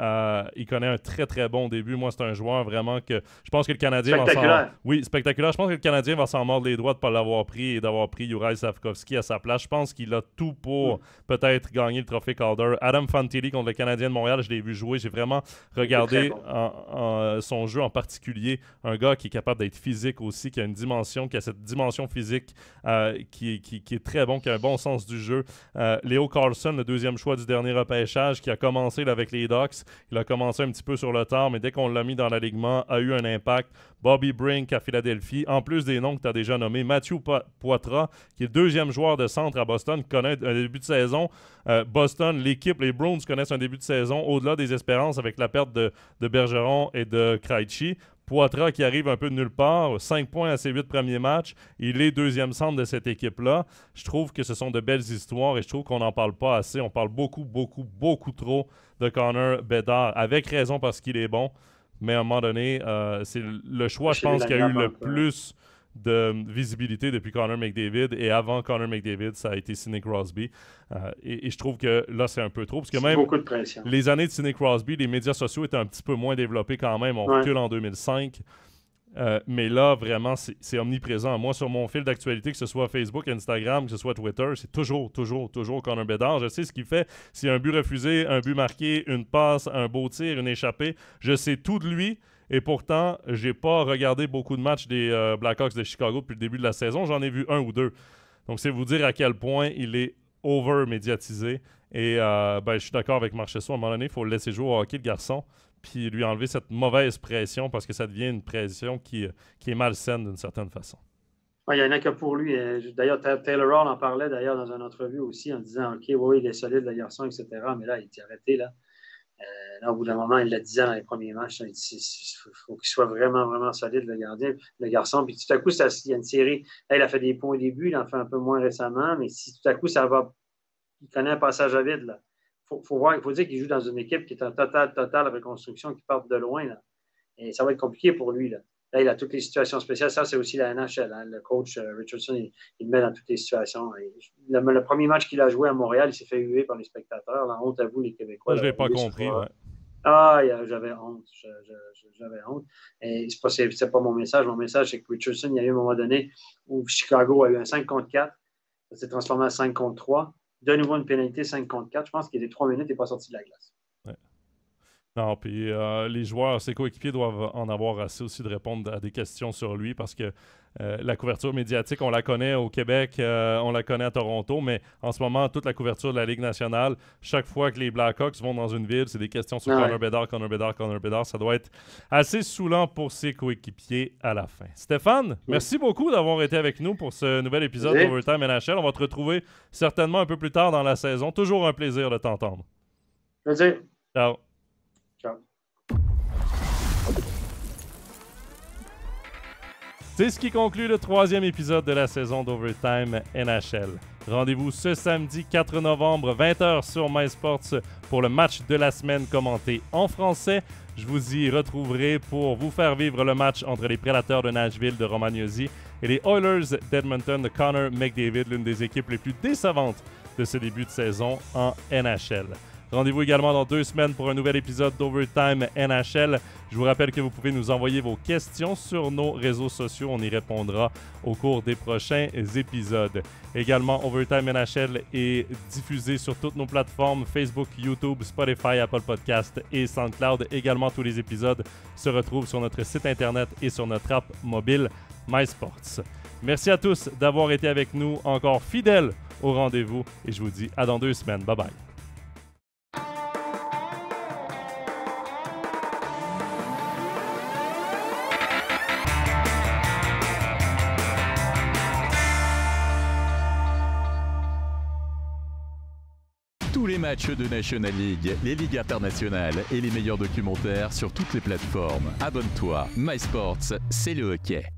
il connaît un très, très bon début. Moi, c'est un joueur vraiment que... Je pense que le Canadien va s'en... Oui, spectaculaire. Je pense que le Canadien va s'en mordre les doigts de ne pas l'avoir pris et d'avoir pris Juraj Slafkovský à sa place. Je pense qu'il a tout pour peut-être gagner le trophée Calder. Adam Fantilli contre le Canadien de Montréal, je l'ai vu jouer. J'ai vraiment regardé son jeu en particulier. Un gars qui est capable d'être physique aussi, qui a une dimension, qui a cette dimension physique qui est très bon, qui a un bon sens du jeu. Leo Carlson, le deuxième choix du dernier repêchage, qui a commencé là, avec les Ducks. Il a commencé un petit peu sur le tard, mais dès qu'on l'a mis dans l'alignement, a eu un impact. Bobby Brink à Philadelphie, en plus des noms que tu as déjà nommés. Matthew Poitras, qui est le deuxième joueur de centre à Boston, qui connaît un début de saison. Boston, l'équipe, les Bruins connaissent un début de saison au-delà des espérances avec la perte de Bergeron et de Krejci. Poitras qui arrive un peu de nulle part, 5 points à ses 8 premiers matchs. Il est deuxième centre de cette équipe-là. Je trouve que ce sont de belles histoires et je trouve qu'on n'en parle pas assez. On parle beaucoup, beaucoup, beaucoup trop de Connor Bedard, avec raison parce qu'il est bon. Mais à un moment donné, c'est le choix, je pense, qui a eu le plus de visibilité depuis Connor McDavid. Et avant Connor McDavid, ça a été Sidney Crosby. Et je trouve que là, c'est un peu trop. Parce que même beaucoup de pression. Les années de Sidney Crosby, les médias sociaux étaient un petit peu moins développés quand même. On recule en 2005. Mais là, vraiment, c'est omniprésent. Moi, sur mon fil d'actualité, que ce soit Facebook, Instagram, que ce soit Twitter, c'est toujours Connor Bedard. Je sais ce qu'il fait. S'il y a un but refusé, un but marqué, une passe, un beau tir, une échappée, je sais tout de lui. Et pourtant, j'ai pas regardé beaucoup de matchs des Blackhawks de Chicago depuis le début de la saison. J'en ai vu 1 ou 2. Donc, c'est vous dire à quel point il est over-médiatisé. Et je suis d'accord avec Marchessault. À un moment donné, il faut le laisser jouer au hockey, le garçon, puis lui enlever cette mauvaise pression parce que ça devient une pression qui est malsaine d'une certaine façon. Ouais, il y en a que pour lui. D'ailleurs, Taylor Hall en parlait d'ailleurs dans une entrevue aussi en disant « OK, oui, il est solide, le garçon, etc. » Mais là, il était arrêté, là. Là, au bout d'un moment, il le disait dans les premiers matchs. Il faut qu'il soit vraiment, vraiment solide, le garçon. Puis tout à coup, il y a une série. Là, il a fait des points au début, il en fait un peu moins récemment, mais si tout à coup, ça va. Il connaît un passage à vide, là. Il faut dire qu'il joue dans une équipe qui est en totale reconstruction, qui part de loin, là. Et ça va être compliqué pour lui, là. Là, il a toutes les situations spéciales. Ça, c'est aussi la NHL. Hein. Le coach Richardson, il le met dans toutes les situations. Le premier match qu'il a joué à Montréal, il s'est fait huer par les spectateurs. La honte à vous, les Québécois. Ça, je ne l'ai pas compris, ouais. J'avais honte. J'avais honte. Et c'est pas mon message. Mon message, c'est que Richardson, il y a eu un moment donné où Chicago a eu un 5 contre 4. Ça s'est transformé en 5 contre 3. De nouveau, une pénalité 5 contre 4. Je pense qu'il était 3 minutes et pas sorti de la glace. Ouais. Non, puis les joueurs, ses coéquipiers doivent en avoir assez aussi de répondre à des questions sur lui parce que la couverture médiatique, on la connaît au Québec, on la connaît à Toronto, mais en ce moment, toute la couverture de la Ligue nationale, chaque fois que les Blackhawks vont dans une ville, c'est des questions sur Connor Bedard. Ça doit être assez saoulant pour ses coéquipiers à la fin. Stéphane, merci beaucoup d'avoir été avec nous pour ce nouvel épisode d'Overtime NHL. On va te retrouver certainement un peu plus tard dans la saison. Toujours un plaisir de t'entendre. Plaisir. Ciao. Ciao. C'est ce qui conclut le 3e épisode de la saison d'Overtime NHL. Rendez-vous ce samedi 4 novembre, 20h sur MySports pour le match de la semaine commenté en français. Je vous y retrouverai pour vous faire vivre le match entre les Prédateurs de Nashville de Romagnosi et les Oilers d'Edmonton de Connor McDavid, l'une des équipes les plus décevantes de ce début de saison en NHL. Rendez-vous également dans 2 semaines pour un nouvel épisode d'Overtime NHL. Je vous rappelle que vous pouvez nous envoyer vos questions sur nos réseaux sociaux. On y répondra au cours des prochains épisodes. Également, Overtime NHL est diffusé sur toutes nos plateformes Facebook, YouTube, Spotify, Apple Podcast et SoundCloud. Également, tous les épisodes se retrouvent sur notre site Internet et sur notre app mobile MySports. Merci à tous d'avoir été avec nous, encore fidèles au rendez-vous. Et je vous dis à dans 2 semaines. Bye bye. les matchs de National League, les ligues internationales et les meilleurs documentaires sur toutes les plateformes. Abonne-toi. MySports, c'est le hockey.